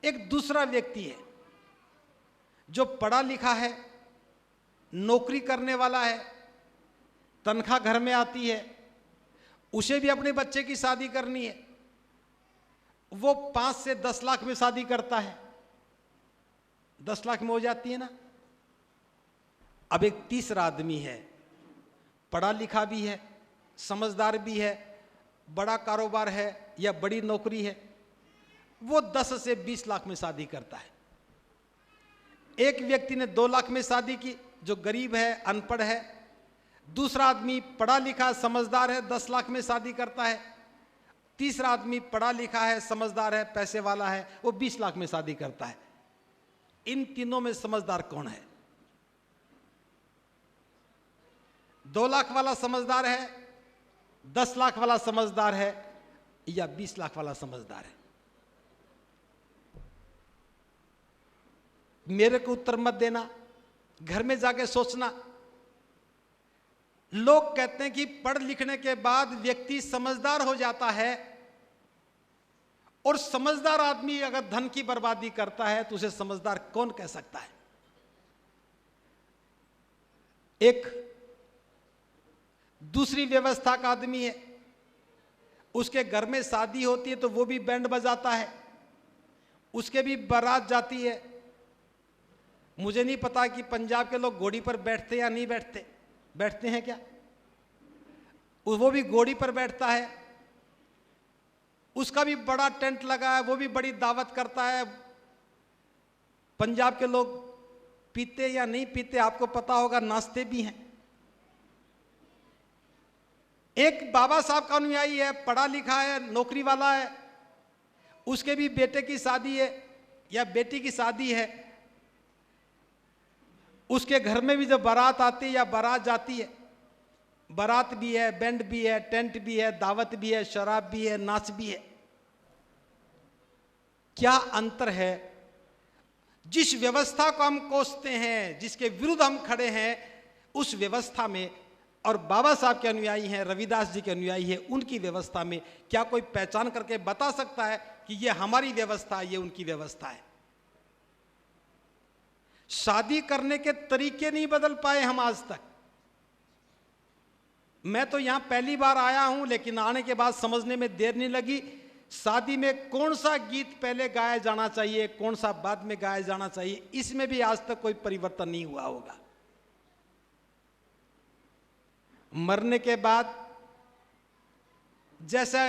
एक दूसरा व्यक्ति है जो पढ़ा लिखा है, नौकरी करने वाला है, तनख्वाह घर में आती है, उसे भी अपने बच्चे की शादी करनी है। वो 5 से 10 लाख में शादी करता है, 10 लाख में हो जाती है ना। अब एक तीसरा आदमी है, पढ़ा लिखा भी है, समझदार भी है, बड़ा कारोबार है या बड़ी नौकरी है, वो 10 से 20 लाख में शादी करता है। एक व्यक्ति ने 2 लाख में शादी की, जो गरीब है, अनपढ़ है। दूसरा आदमी पढ़ा लिखा समझदार है, 10 लाख में शादी करता है। तीसरा आदमी पढ़ा लिखा है, समझदार है, पैसे वाला है, वो 20 लाख में शादी करता है। इन तीनों में समझदार कौन है? 2 लाख वाला समझदार है, 10 लाख वाला समझदार है, या 20 लाख वाला समझदार है? मेरे को उत्तर मत देना, घर में जाके सोचना। लोग कहते हैं कि पढ़ लिखने के बाद व्यक्ति समझदार हो जाता है, और समझदार आदमी अगर धन की बर्बादी करता है तो उसे समझदार कौन कह सकता है? एक दूसरी व्यवस्था का आदमी है, उसके घर में शादी होती है तो वो भी बैंड बजाता है, उसके भी बारात जाती है। मुझे नहीं पता कि पंजाब के लोग घोड़ी पर बैठते या नहीं बैठते, बैठते हैं क्या? वो भी घोड़ी पर बैठता है, उसका भी बड़ा टेंट लगा है, वो भी बड़ी दावत करता है। पंजाब के लोग पीते या नहीं पीते आपको पता होगा, नाचते भी हैं। एक बाबा साहब का अनुयायी है, पढ़ा लिखा है, नौकरी वाला है, उसके भी बेटे की शादी है या बेटी की शादी है। उसके घर में भी जब बारात आती है या बारात जाती है, बारात भी है, बैंड भी है, टेंट भी है, दावत भी है, शराब भी है, नाच भी है। क्या अंतर है? जिस व्यवस्था को हम कोसते हैं, जिसके विरुद्ध हम खड़े हैं, उस व्यवस्था में, और बाबा साहब के अनुयायी हैं, रविदास जी के अनुयायी हैं, उनकी व्यवस्था में क्या कोई पहचान करके बता सकता है कि ये हमारी व्यवस्था है, ये उनकी व्यवस्था है? शादी करने के तरीके नहीं बदल पाए हम आज तक। मैं तो यहां पहली बार आया हूं, लेकिन आने के बाद समझने में देर नहीं लगी। शादी में कौन सा गीत पहले गाया जाना चाहिए, कौन सा बाद में गाया जाना चाहिए, इसमें भी आज तक कोई परिवर्तन नहीं हुआ होगा। मरने के बाद जैसे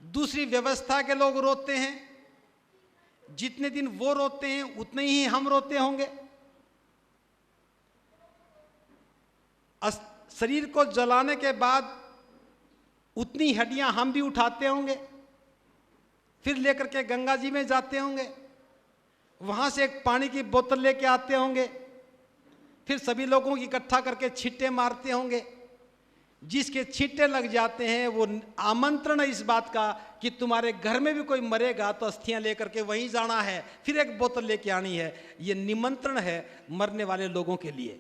दूसरी व्यवस्था के लोग रोते हैं, जितने दिन वो रोते हैं उतने ही हम रोते होंगे। शरीर को जलाने के बाद उतनी हड्डियां हम भी उठाते होंगे, फिर लेकर के गंगा जी में जाते होंगे, वहां से एक पानी की बोतल लेके आते होंगे, फिर सभी लोगों की इकट्ठा करके छींटे मारते होंगे। जिसके छींटे लग जाते हैं वो आमंत्रण है इस बात का कि तुम्हारे घर में भी कोई मरेगा तो अस्थियां लेकर के वहीं जाना है, फिर एक बोतल लेके आनी है। ये निमंत्रण है मरने वाले लोगों के लिए।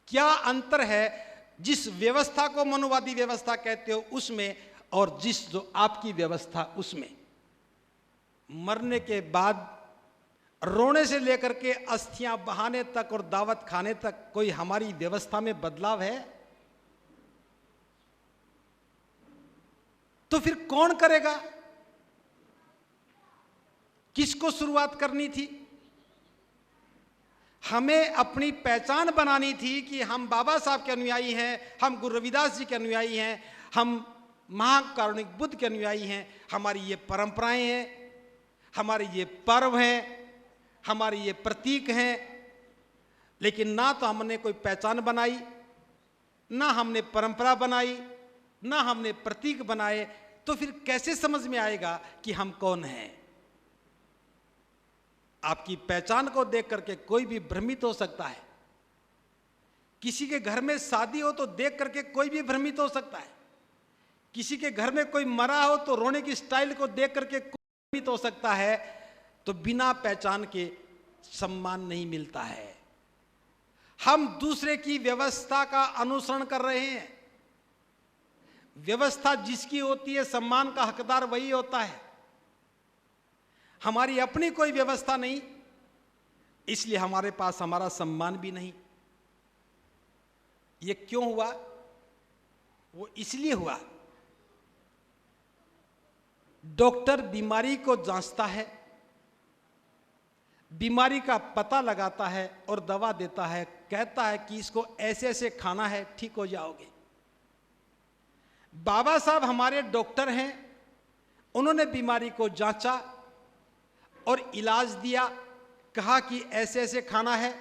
क्या अंतर है जिस व्यवस्था को मनुवादी व्यवस्था कहते हो उसमें और जिस जो आपकी व्यवस्था उसमें? मरने के बाद रोने से लेकर के अस्थियां बहाने तक और दावत खाने तक कोई हमारी व्यवस्था में बदलाव है? तो फिर कौन करेगा? किसको शुरुआत करनी थी? हमें अपनी पहचान बनानी थी कि हम बाबा साहब के अनुयायी हैं, हम गुरु रविदास जी के अनुयायी हैं, हम महाकारुणिक बुद्ध के अनुयायी हैं। हमारी ये परंपराएं हैं, हमारे ये पर्व हैं, हमारे ये प्रतीक हैं। लेकिन ना तो हमने कोई पहचान बनाई, ना हमने परंपरा बनाई, ना हमने प्रतीक बनाए, तो फिर कैसे समझ में आएगा कि हम कौन हैं? आपकी पहचान को देख करके कोई भी भ्रमित हो सकता है। किसी के घर में शादी हो तो देख करके कोई भी भ्रमित हो सकता है। किसी के घर में कोई मरा हो तो रोने की स्टाइल को देख करके कोई भ्रमित हो सकता है। तो बिना पहचान के सम्मान नहीं मिलता है। हम दूसरे की व्यवस्था का अनुसरण कर रहे हैं। व्यवस्था जिसकी होती है सम्मान का हकदार वही होता है। हमारी अपनी कोई व्यवस्था नहीं, इसलिए हमारे पास हमारा सम्मान भी नहीं। ये क्यों हुआ? वो इसलिए हुआ, डॉक्टर बीमारी को जांचता है, बीमारी का पता लगाता है और दवा देता है, कहता है कि इसको ऐसे ऐसे खाना है, ठीक हो जाओगे। बाबा साहब हमारे डॉक्टर हैं, उन्होंने बीमारी को जांचा और इलाज दिया, कहा कि ऐसे ऐसे खाना है,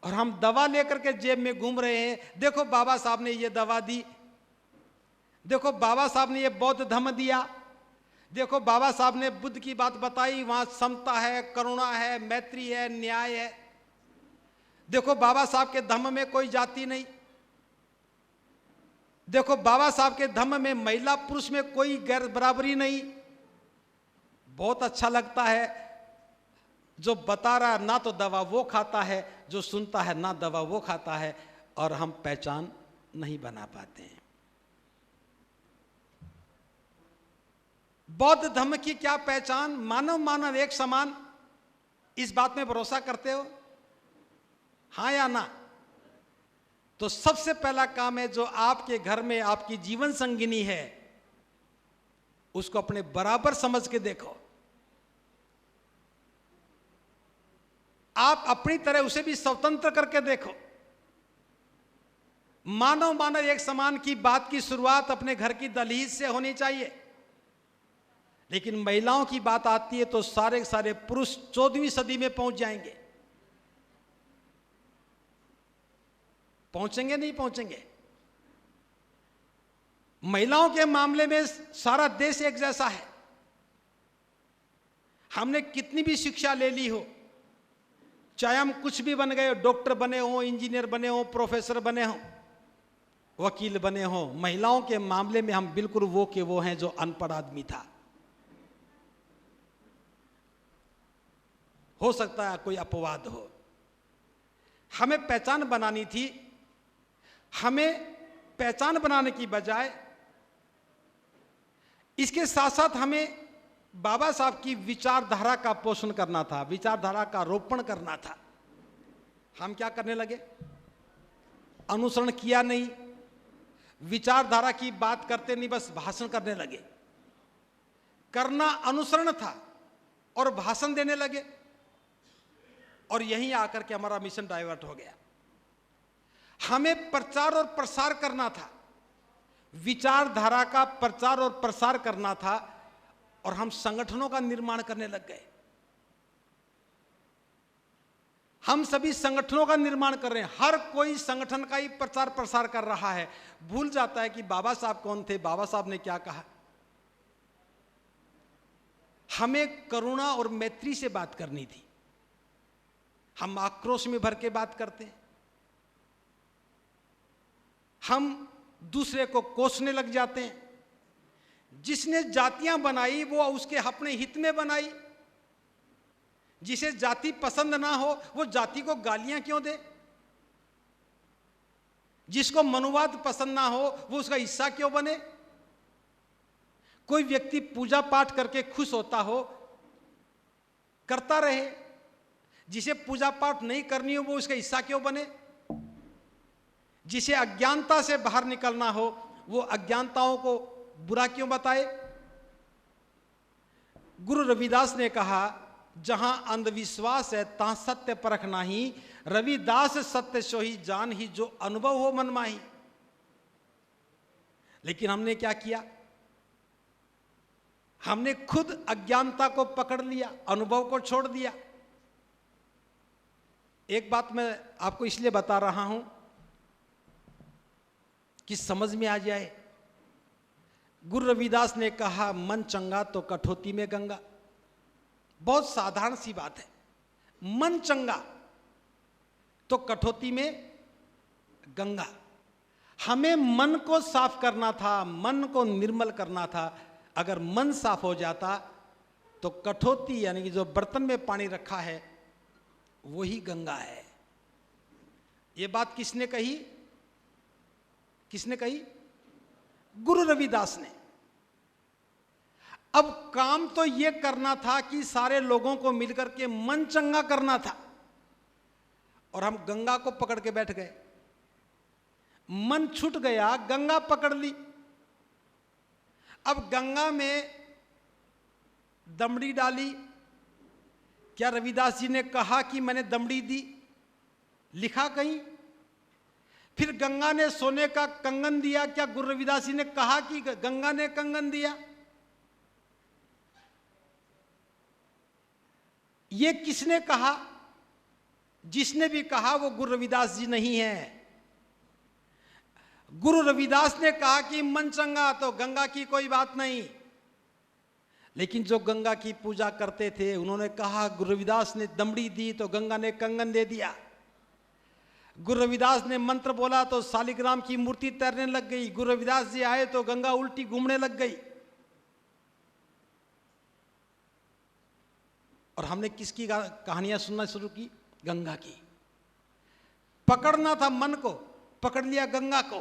और हम दवा लेकर के जेब में घूम रहे हैं। देखो बाबा साहब ने ये दवा दी, देखो बाबा साहब ने ये बौद्ध धम्म दिया, देखो बाबा साहब ने बुद्ध की बात बताई, वहां समता है, करुणा है, मैत्री है, न्याय है। देखो बाबा साहब के धम्म में कोई जाति नहीं, देखो बाबा साहब के धम्म में महिला पुरुष में कोई गैर बराबरी नहीं। बहुत अच्छा लगता है, जो बता रहा ना तो दवा वो खाता है, जो सुनता है ना दवा वो खाता है, और हम पहचान नहीं बना पाते हैं। बौद्ध धर्म की क्या पहचान? मानव मानव एक समान। इस बात में भरोसा करते हो, हां या ना? तो सबसे पहला काम है, जो आपके घर में आपकी जीवन संगिनी है उसको अपने बराबर समझ के देखो। आप अपनी तरह उसे भी स्वतंत्र करके देखो। मानव मानव एक समान की बात की शुरुआत अपने घर की दहलीज से होनी चाहिए। लेकिन महिलाओं की बात आती है तो सारे सारे पुरुष 14वीं सदी में पहुंच जाएंगे। पहुंचेंगे नहीं पहुंचेंगे? महिलाओं के मामले में सारा देश एक जैसा है। हमने कितनी भी शिक्षा ले ली हो, चाहे हम कुछ भी बन गए, डॉक्टर बने हो, इंजीनियर बने हो, प्रोफेसर बने हो, वकील बने हो, महिलाओं के मामले में हम बिल्कुल वो के वो हैं जो अनपढ़ आदमी था। हो सकता है कोई अपवाद हो। हमें पहचान बनानी थी। हमें पहचान बनाने की बजाय इसके साथ साथ हमें बाबा साहब की विचारधारा का पोषण करना था, विचारधारा का रोपण करना था। हम क्या करने लगे? अनुसरण किया नहीं, विचारधारा की बात करते नहीं, बस भाषण करने लगे। करना अनुसरण था और भाषण देने लगे, और यहीं आकर के हमारा मिशन डाइवर्ट हो गया। हमें प्रचार और प्रसार करना था, विचारधारा का प्रचार और प्रसार करना था, और हम संगठनों का निर्माण करने लग गए। हम सभी संगठनों का निर्माण कर रहे हैं, हर कोई संगठन का ही प्रचार प्रसार कर रहा है। भूल जाता है कि बाबा साहब कौन थे, बाबा साहब ने क्या कहा। हमें करुणा और मैत्री से बात करनी थी, हम आक्रोश में भर के बात करते हैं। हम दूसरे को कोसने लग जाते हैं। जिसने जातियां बनाई वो उसके अपने हित में बनाई। जिसे जाति पसंद ना हो वो जाति को गालियां क्यों दे। जिसको मनुवाद पसंद ना हो वो उसका हिस्सा क्यों बने। कोई व्यक्ति पूजा पाठ करके खुश होता हो, करता रहे। जिसे पूजा पाठ नहीं करनी हो वो उसका हिस्सा क्यों बने। जिसे अज्ञानता से बाहर निकलना हो वो अज्ञानताओं को बुरा क्यों बताए। गुरु रविदास ने कहा, जहां अंधविश्वास है ता सत्य परख नाही, रविदास सत्य सोही जान ही, जो अनुभव हो मन माही। लेकिन हमने क्या किया, हमने खुद अज्ञानता को पकड़ लिया, अनुभव को छोड़ दिया। एक बात मैं आपको इसलिए बता रहा हूं कि समझ में आ जाए। गुरु रविदास ने कहा, मन चंगा तो कठौती में गंगा। बहुत साधारण सी बात है, मन चंगा तो कठौती में गंगा। हमें मन को साफ करना था, मन को निर्मल करना था। अगर मन साफ हो जाता तो कठौती यानी कि जो बर्तन में पानी रखा है वही गंगा है। ये बात किसने कही, किसने कही? गुरु रविदास ने। अब काम तो यह करना था कि सारे लोगों को मिलकर के मन चंगा करना था, और हम गंगा को पकड़ के बैठ गए। मन छूट गया, गंगा पकड़ ली। अब गंगा में दमड़ी डाली। क्या रविदास जी ने कहा कि मैंने दमड़ी दी? लिखा कहीं? फिर गंगा ने सोने का कंगन दिया। क्या गुरु रविदास जी ने कहा कि गंगा ने कंगन दिया? ये किसने कहा? जिसने भी कहा वो गुरु रविदास जी नहीं है। गुरु रविदास ने कहा कि मन चंगा तो गंगा की कोई बात नहीं। लेकिन जो गंगा की पूजा करते थे उन्होंने कहा गुरु रविदास ने दमड़ी दी तो गंगा ने कंगन दे दिया। गुरु रविदास ने मंत्र बोला तो शालिग्राम की मूर्ति तैरने लग गई। गुरु रविदास जी आए तो गंगा उल्टी घूमने लग गई। और हमने किसकी कहानियां सुनना शुरू की? गंगा की। पकड़ना था मन को, पकड़ लिया गंगा को।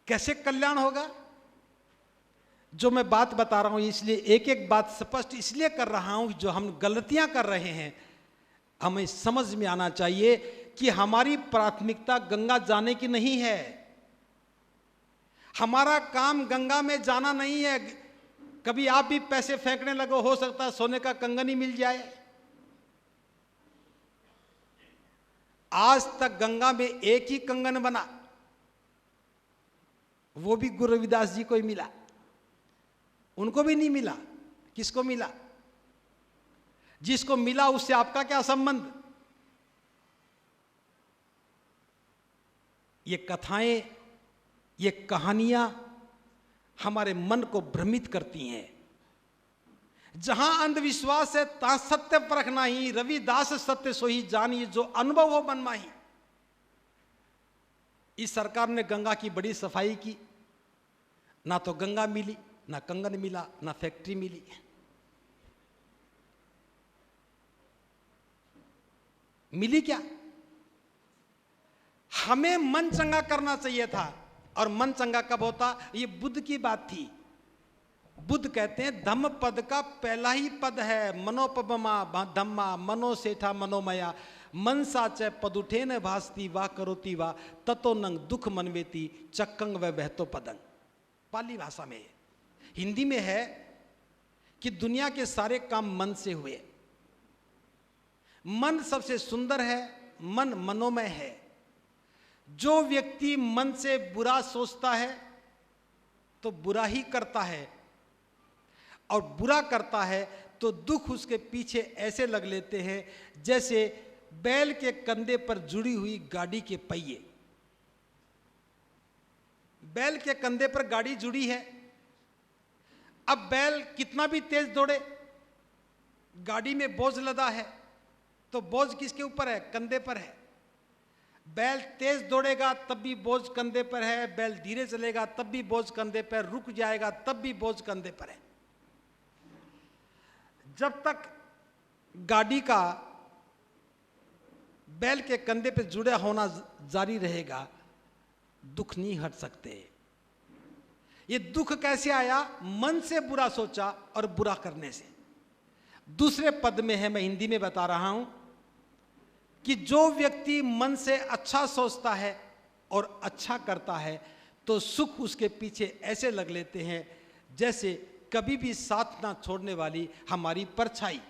कैसे कल्याण होगा? जो मैं बात बता रहा हूं इसलिए एक एक बात स्पष्ट इसलिए कर रहा हूं, जो हम गलतियां कर रहे हैं हमें समझ में आना चाहिए कि हमारी प्राथमिकता गंगा जाने की नहीं है। हमारा काम गंगा में जाना नहीं है। कभी आप भी पैसे फेंकने लगो, हो सकता है सोने का कंगन ही मिल जाए। आज तक गंगा में एक ही कंगन बना, वो भी गुरु रविदास जी को ही मिला। उनको भी नहीं मिला। किसको मिला? जिसको मिला उससे आपका क्या संबंध? ये कथाएं, ये कहानियां हमारे मन को भ्रमित करती हैं। जहां अंधविश्वास है ता सत्य परखना ही, रविदास सत्य सोही जानी, जो अनुभव हो मन माही। इस सरकार ने गंगा की बड़ी सफाई की, ना तो गंगा मिली, ना कंगन मिला, ना फैक्ट्री मिली। मिली क्या? हमें मन चंगा करना चाहिए था। और मन चंगा कब होता? ये बुद्ध की बात थी। बुद्ध कहते हैं धम्म पद का पहला ही पद है मनोपमा धम्मा मनो सेठा मनोमया। मनसा च पदुठेन भासती वा करोति वा ततो नंग दुख मनवेती चक्कंग व बहतो पदंग। पाली भाषा में, हिंदी में है कि दुनिया के सारे काम मन से हुए। मन सबसे सुंदर है, मन मनोमय है। जो व्यक्ति मन से बुरा सोचता है तो बुरा ही करता है, और बुरा करता है तो दुख उसके पीछे ऐसे लग लेते हैं जैसे बैल के कंधे पर जुड़ी हुई गाड़ी के पहिए। बैल के कंधे पर गाड़ी जुड़ी है, अब बैल कितना भी तेज दौड़े, गाड़ी में बोझ लदा है, तो बोझ किसके ऊपर है? कंधे पर है। बैल तेज दौड़ेगा तब भी बोझ कंधे पर है, बैल धीरे चलेगा तब भी बोझ कंधे पर, रुक जाएगा तब भी बोझ कंधे पर है। जब तक गाड़ी का बैल के कंधे पे जुड़ा होना जारी रहेगा, दुख नहीं हट सकते। ये दुख कैसे आया? मन से बुरा सोचा और बुरा करने से। दूसरे पद में है, मैं हिंदी में बता रहा हूं कि जो व्यक्ति मन से अच्छा सोचता है और अच्छा करता है तो सुख उसके पीछे ऐसे लग लेते हैं जैसे कभी भी साथ ना छोड़ने वाली हमारी परछाई।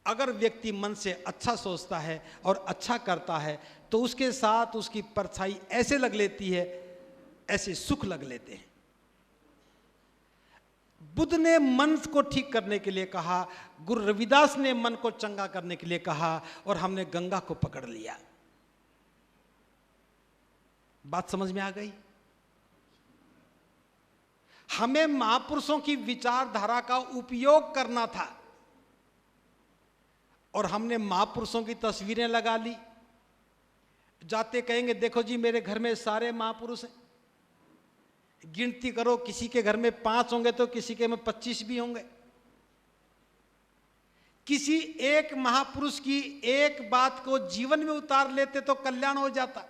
अगर व्यक्ति मन से अच्छा सोचता है और अच्छा करता है तो उसके साथ उसकी परछाई ऐसे लग लेती है, ऐसे सुख लग लेते हैं। बुद्ध ने मन को ठीक करने के लिए कहा, गुरु रविदास ने मन को चंगा करने के लिए कहा, और हमने गंगा को पकड़ लिया। बात समझ में आ गई? हमें महापुरुषों की विचारधारा का उपयोग करना था, और हमने महापुरुषों की तस्वीरें लगा ली। जाते कहेंगे देखो जी मेरे घर में सारे महापुरुष हैं, गिनती करो, किसी के घर में 5 होंगे तो किसी के में 25 भी होंगे। किसी एक महापुरुष की एक बात को जीवन में उतार लेते तो कल्याण हो जाता।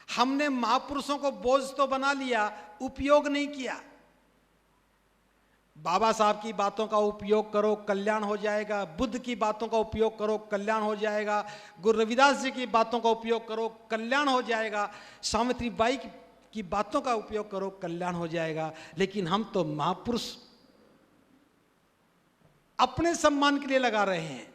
हमने महापुरुषों को बोझ तो बना लिया, उपयोग नहीं किया। बाबा साहब की बातों का उपयोग करो, कल्याण हो जाएगा। बुद्ध की बातों का उपयोग करो, कल्याण हो जाएगा। गुरु रविदास जी की बातों का उपयोग करो, कल्याण हो जाएगा। सावित्री बाई की बातों का उपयोग करो, कल्याण हो जाएगा। लेकिन हम तो महापुरुष अपने सम्मान के लिए लगा रहे हैं।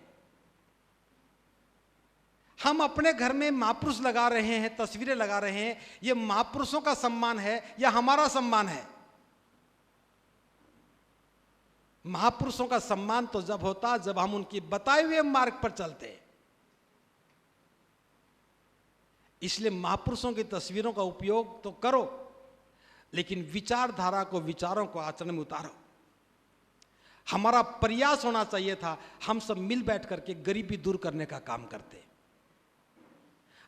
हम अपने घर में महापुरुष लगा रहे हैं, तस्वीरें लगा रहे हैं। ये महापुरुषों का सम्मान है या हमारा सम्मान है? महापुरुषों का सम्मान तो जब होता जब हम उनकी बताए हुए मार्ग पर चलते। इसलिए महापुरुषों की तस्वीरों का उपयोग तो करो, लेकिन विचारधारा को, विचारों को आचरण में उतारो। हमारा प्रयास होना चाहिए था हम सब मिल बैठ करके गरीबी दूर करने का काम करते।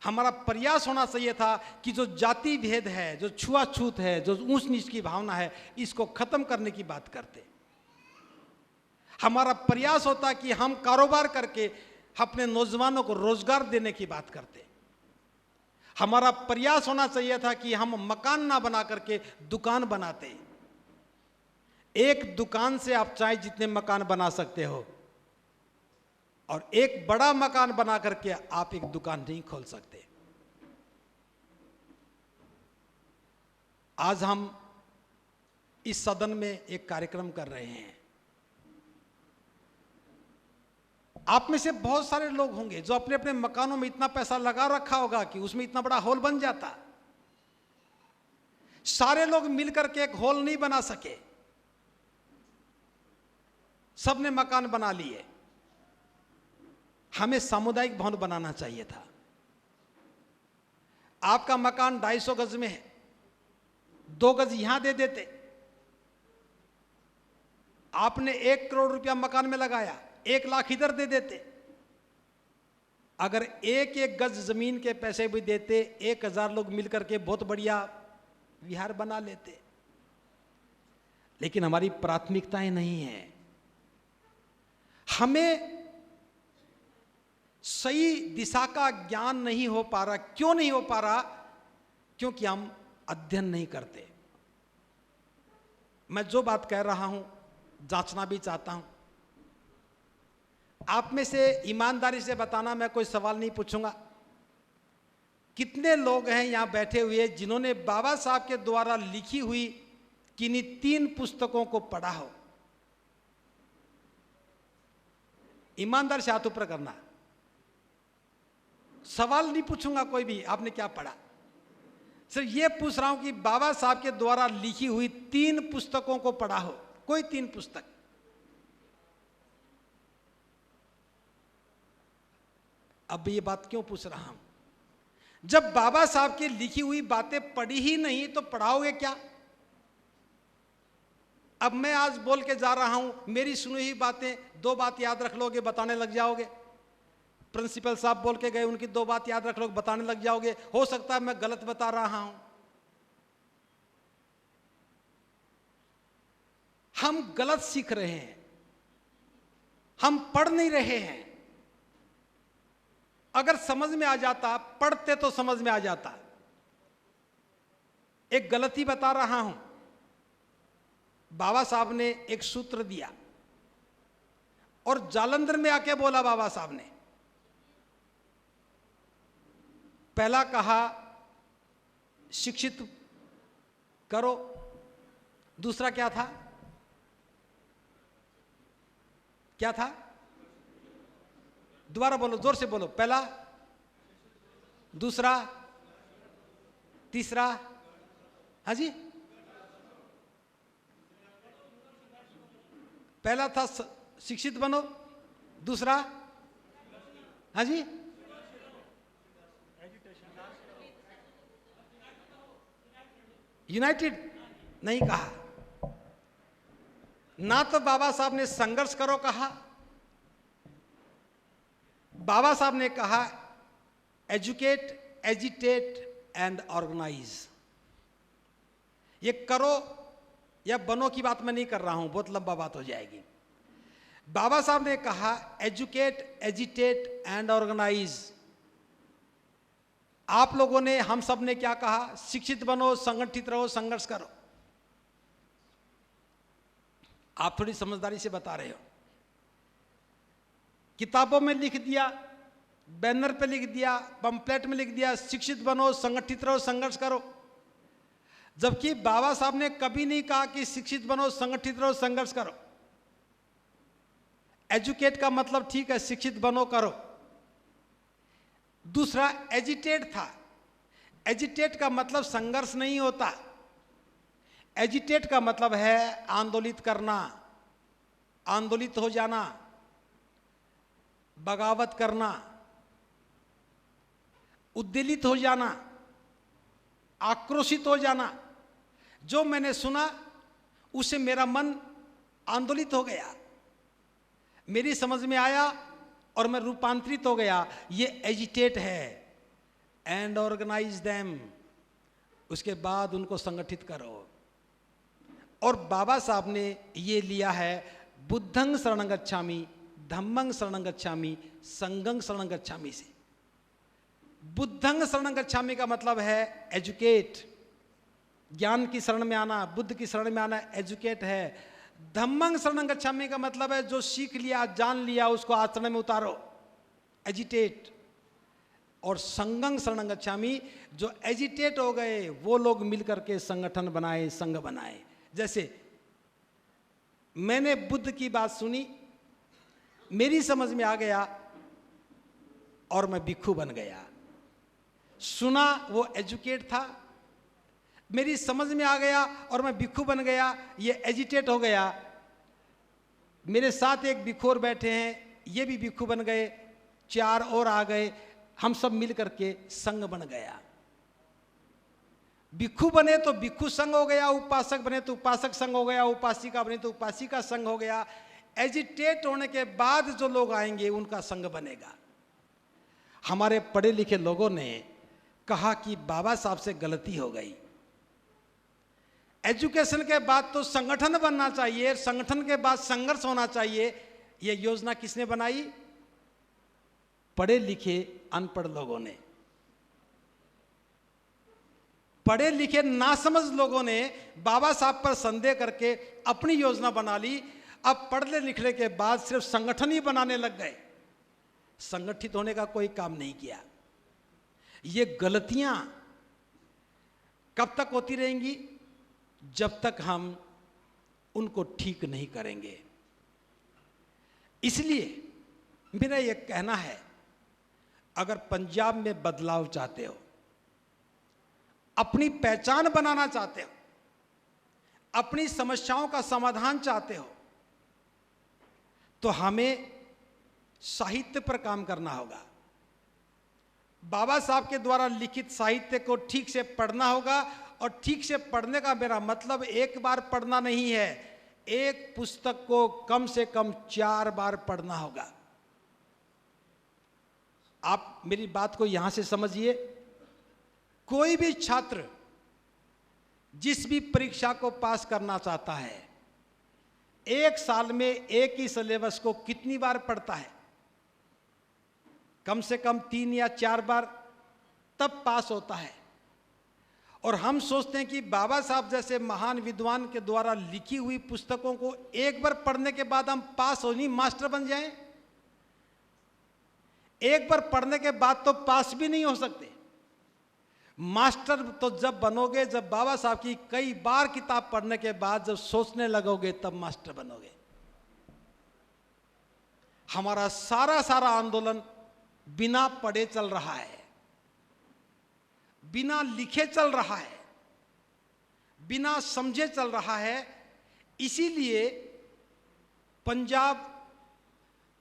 हमारा प्रयास होना चाहिए था कि जो जाति भेद है, जो छुआछूत है, जो ऊंच नीच की भावना है, इसको खत्म करने की बात करते। हमारा प्रयास होता कि हम कारोबार करके अपने नौजवानों को रोजगार देने की बात करते। हमारा प्रयास होना चाहिए था कि हम मकान ना बना करके दुकान बनाते। एक दुकान से आप चाहे जितने मकान बना सकते हो, और एक बड़ा मकान बना करके आप एक दुकान नहीं खोल सकते। आज हम इस सदन में एक कार्यक्रम कर रहे हैं। आप में से बहुत सारे लोग होंगे जो अपने अपने मकानों में इतना पैसा लगा रखा होगा कि उसमें इतना बड़ा हॉल बन जाता। सारे लोग मिलकर के एक हॉल नहीं बना सके, सबने मकान बना लिए। हमें सामुदायिक भवन बनाना चाहिए था। आपका मकान 250 गज में है, 2 गज यहां दे देते। आपने 1 करोड़ रुपया मकान में लगाया, 1 लाख इधर दे देते। अगर एक एक गज जमीन के पैसे भी देते, 1000 लोग मिलकर के बहुत बढ़िया विहार बना लेते। लेकिन हमारी प्राथमिकताएं नहीं है। हमें सही दिशा का ज्ञान नहीं हो पा रहा। क्यों नहीं हो पा रहा? क्योंकि हम अध्ययन नहीं करते। मैं जो बात कह रहा हूं जांचना भी चाहता हूं। आप में से ईमानदारी से बताना, मैं कोई सवाल नहीं पूछूंगा, कितने लोग हैं यहां बैठे हुए जिन्होंने बाबा साहब के द्वारा लिखी हुई किन्हीं 3 पुस्तकों को पढ़ा हो? ईमानदार से हाथ ऊपर करना। सवाल नहीं पूछूंगा कोई भी, आपने क्या पढ़ा, सिर्फ ये पूछ रहा हूं कि बाबा साहब के द्वारा लिखी हुई 3 पुस्तकों को पढ़ा हो, कोई 3 पुस्तक। अब ये बात क्यों पूछ रहा हूं? जब बाबा साहब की लिखी हुई बातें पढ़ी ही नहीं तो पढ़ाओगे क्या? अब मैं आज बोल के जा रहा हूं, मेरी सुनी हुई बातें 2 बात याद रख लोगे, बताने लग जाओगे। प्रिंसिपल साहब बोल के गए, उनकी 2 बात याद रख लोगे, बताने लग जाओगे। हो सकता है मैं गलत बता रहा हूं। हम गलत सीख रहे हैं, हम पढ़ नहीं रहे हैं। अगर समझ में आ जाता, पढ़ते तो समझ में आ जाता। एक गलती बता रहा हूं। बाबा साहब ने एक सूत्र दिया और जालंधर में आके बोला बाबा साहब ने, पहला कहा शिक्षित करो, दूसरा क्या था? क्या था? दोबारा बोलो, जोर से बोलो। पहला, दूसरा, तीसरा? हाँ जी, पहला था शिक्षित बनो, दूसरा? हाँ जी, यूनाइटेड नहीं कहा। ना तो बाबा साहब ने संघर्ष करो कहा, बाबा साहब ने कहा एजुकेट, एजिटेट एंड ऑर्गेनाइज। ये करो या बनो की बात मैं नहीं कर रहा हूं, बहुत लंबा बात हो जाएगी। बाबा साहब ने कहा एजुकेट, एजिटेट एंड ऑर्गेनाइज। आप लोगों ने, हम सब ने क्या कहा? शिक्षित बनो, संगठित रहो, संघर्ष करो। आप थोड़ी समझदारी से बता रहे हो। किताबों में लिख दिया, बैनर पे लिख दिया, पंपलेट में लिख दिया, शिक्षित बनो, संगठित रहो, संघर्ष करो। जबकि बाबा साहब ने कभी नहीं कहा कि शिक्षित बनो, संगठित रहो, संघर्ष करो। एजुकेट का मतलब ठीक है, शिक्षित बनो, करो। दूसरा एजिटेट था। एजिटेट का मतलब संघर्ष नहीं होता। एजिटेट का मतलब है आंदोलित करना, आंदोलित हो जाना, बगावत करना, उद्वेलित हो जाना, आक्रोशित हो जाना। जो मैंने सुना उससे मेरा मन आंदोलित हो गया, मेरी समझ में आया और मैं रूपांतरित हो गया। ये एजिटेट है। एंड ऑर्गेनाइज देम, उसके बाद उनको संगठित करो। और बाबा साहब ने ये लिया है बुद्धं शरणं गच्छामि, धम्मं शरणं गच्छामि, संघं शरणं गच्छामि से। बुद्धं शरणं गच्छामि का मतलब है एजुकेट, ज्ञान की शरण में आना, बुद्ध की शरण में आना, एजुकेट है। धम्मं शरणं गच्छामि का मतलब है जो सीख लिया, जान लिया, उसको आचरण में उतारो, एजिटेट। और संघं शरणं गच्छामि, जो एजिटेट हो गए वो लोग मिलकर के संगठन बनाए, संघ बनाए। जैसे मैंने बुद्ध की बात सुनी, मेरी समझ में आ गया और मैं भिक्षु बन गया। सुना, वो एजुकेट था, मेरी समझ में आ गया और मैं भिक्षु बन गया, ये एजिटेट हो गया। मेरे साथ एक भिक्षु और बैठे हैं, ये भी भिक्षु बन गए, 4 और आ गए, हम सब मिल करके संघ बन गया। भिक्षु बने तो भिक्षु संघ हो गया, उपासक बने तो उपासक संघ हो गया, उपासिका बने तो उपासिका संघ हो गया। एजिटेट होने के बाद जो लोग आएंगे उनका संघ बनेगा। हमारे पढ़े लिखे लोगों ने कहा कि बाबा साहब से गलती हो गई, एजुकेशन के बाद तो संगठन बनना चाहिए, संगठन के बाद संघर्ष होना चाहिए। यह योजना किसने बनाई? पढ़े लिखे अनपढ़ लोगों ने। पढ़े लिखे नासमझ लोगों ने बाबा साहब पर संदेह करके अपनी योजना बना ली। अब पढ़ने लिखने के बाद सिर्फ संगठन ही बनाने लग गए, संगठित होने का कोई काम नहीं किया। ये गलतियां कब तक होती रहेंगी? जब तक हम उनको ठीक नहीं करेंगे। इसलिए मेरा यह कहना है, अगर पंजाब में बदलाव चाहते हो, अपनी पहचान बनाना चाहते हो, अपनी समस्याओं का समाधान चाहते हो, तो हमें साहित्य पर काम करना होगा। बाबा साहब के द्वारा लिखित साहित्य को ठीक से पढ़ना होगा। और ठीक से पढ़ने का मेरा मतलब एक बार पढ़ना नहीं है, एक पुस्तक को कम से कम 4 बार पढ़ना होगा। आप मेरी बात को यहां से समझिए। कोई भी छात्र जिस भी परीक्षा को पास करना चाहता है, 1 साल में एक ही सिलेबस को कितनी बार पढ़ता है? कम से कम 3 या 4 बार, तब पास होता है। और हम सोचते हैं कि बाबा साहब जैसे महान विद्वान के द्वारा लिखी हुई पुस्तकों को एक बार पढ़ने के बाद हम पास हो नहीं, मास्टर बन जाएं। एक बार पढ़ने के बाद तो पास भी नहीं हो सकते। मास्टर तो जब बनोगे, जब बाबा साहब की कई बार किताब पढ़ने के बाद जब सोचने लगोगे, तब मास्टर बनोगे। हमारा सारा आंदोलन बिना पढ़े चल रहा है, बिना लिखे चल रहा है, बिना समझे चल रहा है। इसीलिए पंजाब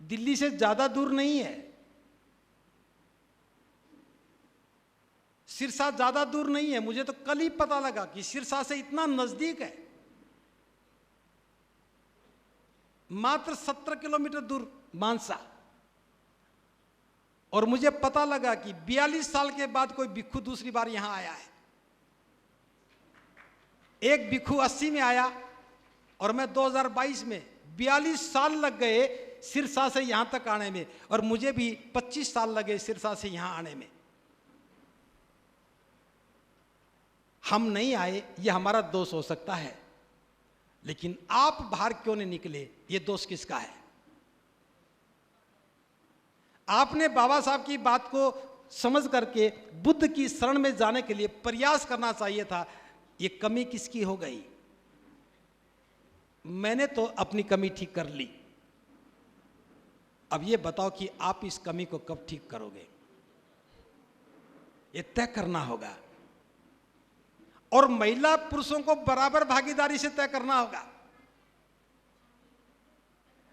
दिल्ली से ज्यादा दूर नहीं है, सिरसा ज्यादा दूर नहीं है। मुझे तो कल ही पता लगा कि सिरसा से इतना नजदीक है, मात्र 17 किलोमीटर दूर मानसा। और मुझे पता लगा कि 42 साल के बाद कोई भिक्खू दूसरी बार यहां आया है। एक भिक्खू 80 में आया और मैं 2022 में, 42 साल लग गए सिरसा से यहां तक आने में, और मुझे भी 25 साल लगे सिरसा से यहां आने में। हम नहीं आए, यह हमारा दोष हो सकता है, लेकिन आप बाहर क्यों नहीं निकले, यह दोष किसका है? आपने बाबा साहब की बात को समझ करके बुद्ध की शरण में जाने के लिए प्रयास करना चाहिए था। यह कमी किसकी हो गई? मैंने तो अपनी कमी ठीक कर ली। अब यह बताओ कि आप इस कमी को कब ठीक करोगे? यह तय करना होगा। और महिला पुरुषों को बराबर भागीदारी से तय करना होगा।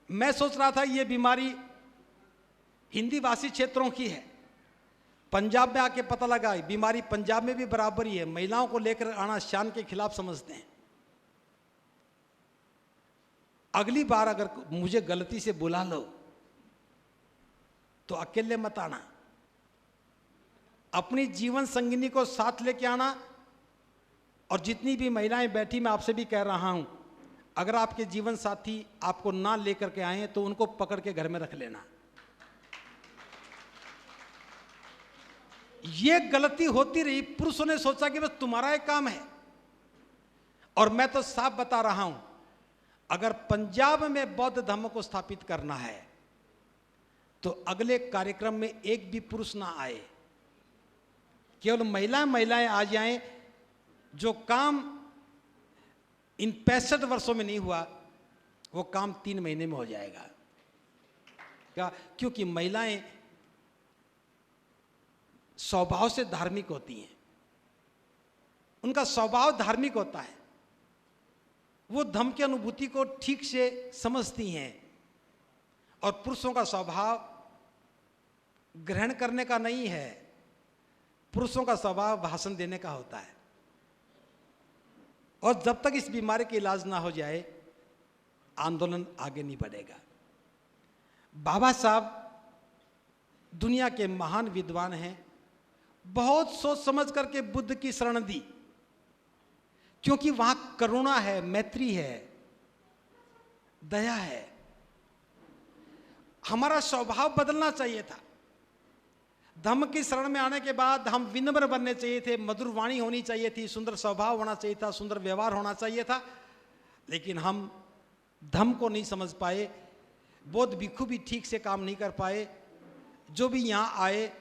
मैं सोच रहा था यह बीमारी हिंदी भाषी क्षेत्रों की है, पंजाब में आके पता लगा बीमारी पंजाब में भी बराबर ही है। महिलाओं को लेकर आना शान के खिलाफ समझते हैं। अगली बार अगर मुझे गलती से बुला लो तो अकेले मत आना, अपनी जीवन संगिनी को साथ लेके आना। और जितनी भी महिलाएं बैठी, मैं आपसे भी कह रहा हूं, अगर आपके जीवन साथी आपको ना लेकर के आए तो उनको पकड़ के घर में रख लेना। यह गलती होती रही, पुरुषों ने सोचा कि बस तुम्हारा एक काम है। और मैं तो साफ बता रहा हूं, अगर पंजाब में बौद्ध धर्म को स्थापित करना है तो अगले कार्यक्रम में एक भी पुरुष ना आए, केवल महिलाएं आ जाएं। जो काम इन 65 वर्षों में नहीं हुआ, वो काम 3 महीने में हो जाएगा। क्या? क्योंकि महिलाएं स्वभाव से धार्मिक होती हैं, उनका स्वभाव धार्मिक होता है, वो धम्म की अनुभूति को ठीक से समझती हैं। और पुरुषों का स्वभाव ग्रहण करने का नहीं है, पुरुषों का स्वभाव भाषण देने का होता है। और जब तक इस बीमारी का इलाज ना हो जाए, आंदोलन आगे नहीं बढ़ेगा। बाबा साहब दुनिया के महान विद्वान हैं, बहुत सोच समझ करके बुद्ध की शरण दी, क्योंकि वहां करुणा है, मैत्री है, दया है। हमारा स्वभाव बदलना चाहिए था। धम्म की शरण में आने के बाद हम विनम्र बनने चाहिए थे, मधुर वाणी होनी चाहिए थी, सुंदर स्वभाव होना चाहिए था, सुंदर व्यवहार होना चाहिए था। लेकिन हम धम्म को नहीं समझ पाए, बौद्ध भिक्षु भी ठीक से काम नहीं कर पाए, जो भी यहाँ आए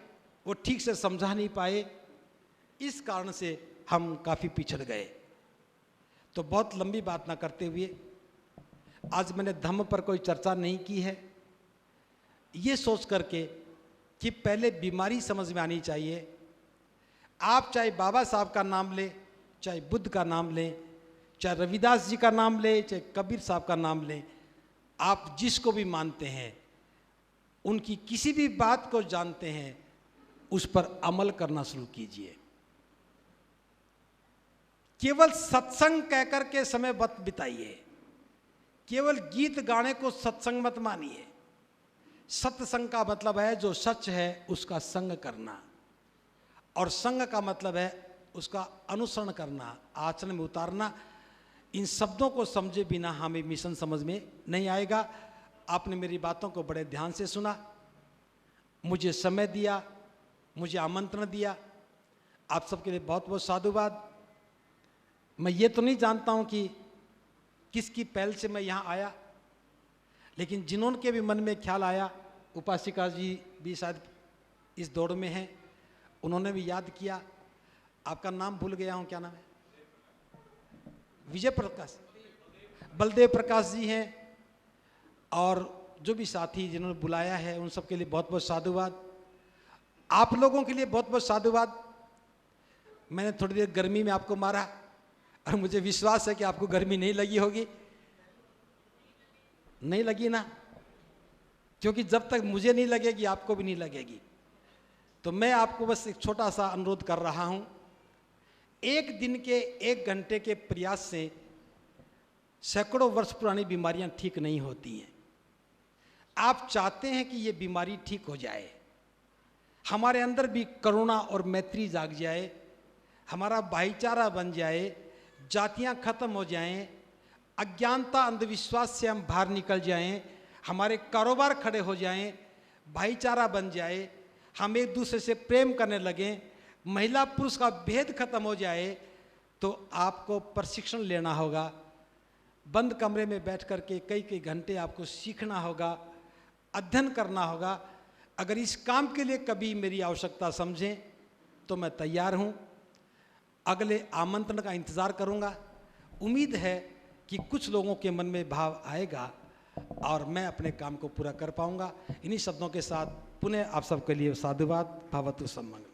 वो ठीक से समझा नहीं पाए, इस कारण से हम काफ़ी पिछड़ गए। तो बहुत लंबी बात ना करते हुए आज मैंने धम्म पर कोई चर्चा नहीं की है, ये सोच करके कि पहले बीमारी समझ में आनी चाहिए। आप चाहे बाबा साहब का नाम लें, चाहे बुद्ध का नाम लें, चाहे रविदास जी का नाम लें, चाहे कबीर साहब का नाम लें, आप जिसको भी मानते हैं, उनकी किसी भी बात को जानते हैं, उस पर अमल करना शुरू कीजिए। केवल सत्संग कहकर के समय मत बिताइए, केवल गीत गाने को सत्संग मत मानिए। सत्संग का मतलब है जो सच है उसका संग करना, और संग का मतलब है उसका अनुसरण करना, आचरण में उतारना। इन शब्दों को समझे बिना हमें मिशन समझ में नहीं आएगा। आपने मेरी बातों को बड़े ध्यान से सुना, मुझे समय दिया, मुझे आमंत्रण दिया, आप सबके लिए बहुत बहुत साधुवाद। मैं ये तो नहीं जानता हूँ कि किसकी पहल से मैं यहाँ आया, लेकिन जिन्होंने भी मन में ख्याल आया, उपासिका जी भी शायद इस दौड़ में हैं, उन्होंने भी याद किया। आपका नाम भूल गया हूँ, क्या नाम है? विजय प्रकाश, बलदेव प्रकाश जी हैं, और जो भी साथी जिन्होंने बुलाया है उन सबके लिए बहुत बहुत साधुवाद। आप लोगों के लिए बहुत बहुत साधुवाद। मैंने थोड़ी देर गर्मी में आपको मारा, और मुझे विश्वास है कि आपको गर्मी नहीं लगी होगी। नहीं लगी ना? क्योंकि जब तक मुझे नहीं लगेगी आपको भी नहीं लगेगी। तो मैं आपको बस एक छोटा सा अनुरोध कर रहा हूं, एक दिन के 1 घंटे के प्रयास से सैकड़ों वर्ष पुरानी बीमारियां ठीक नहीं होती हैं। आप चाहते हैं कि ये बीमारी ठीक हो जाए, हमारे अंदर भी करुणा और मैत्री जाग जाए, हमारा भाईचारा बन जाए, जातियां खत्म हो जाएं, अज्ञानता अंधविश्वास से हम बाहर निकल जाएं, हमारे कारोबार खड़े हो जाएं, भाईचारा बन जाए, हम एक दूसरे से प्रेम करने लगें, महिला पुरुष का भेद खत्म हो जाए, तो आपको प्रशिक्षण लेना होगा। बंद कमरे में बैठ कर के कई कई घंटे आपको सीखना होगा, अध्ययन करना होगा। अगर इस काम के लिए कभी मेरी आवश्यकता समझें तो मैं तैयार हूँ। अगले आमंत्रण का इंतज़ार करूँगा। उम्मीद है कि कुछ लोगों के मन में भाव आएगा और मैं अपने काम को पूरा कर पाऊँगा। इन्हीं शब्दों के साथ पुनः आप सबके लिए साधुवाद। भवतु सम्मंगलम्।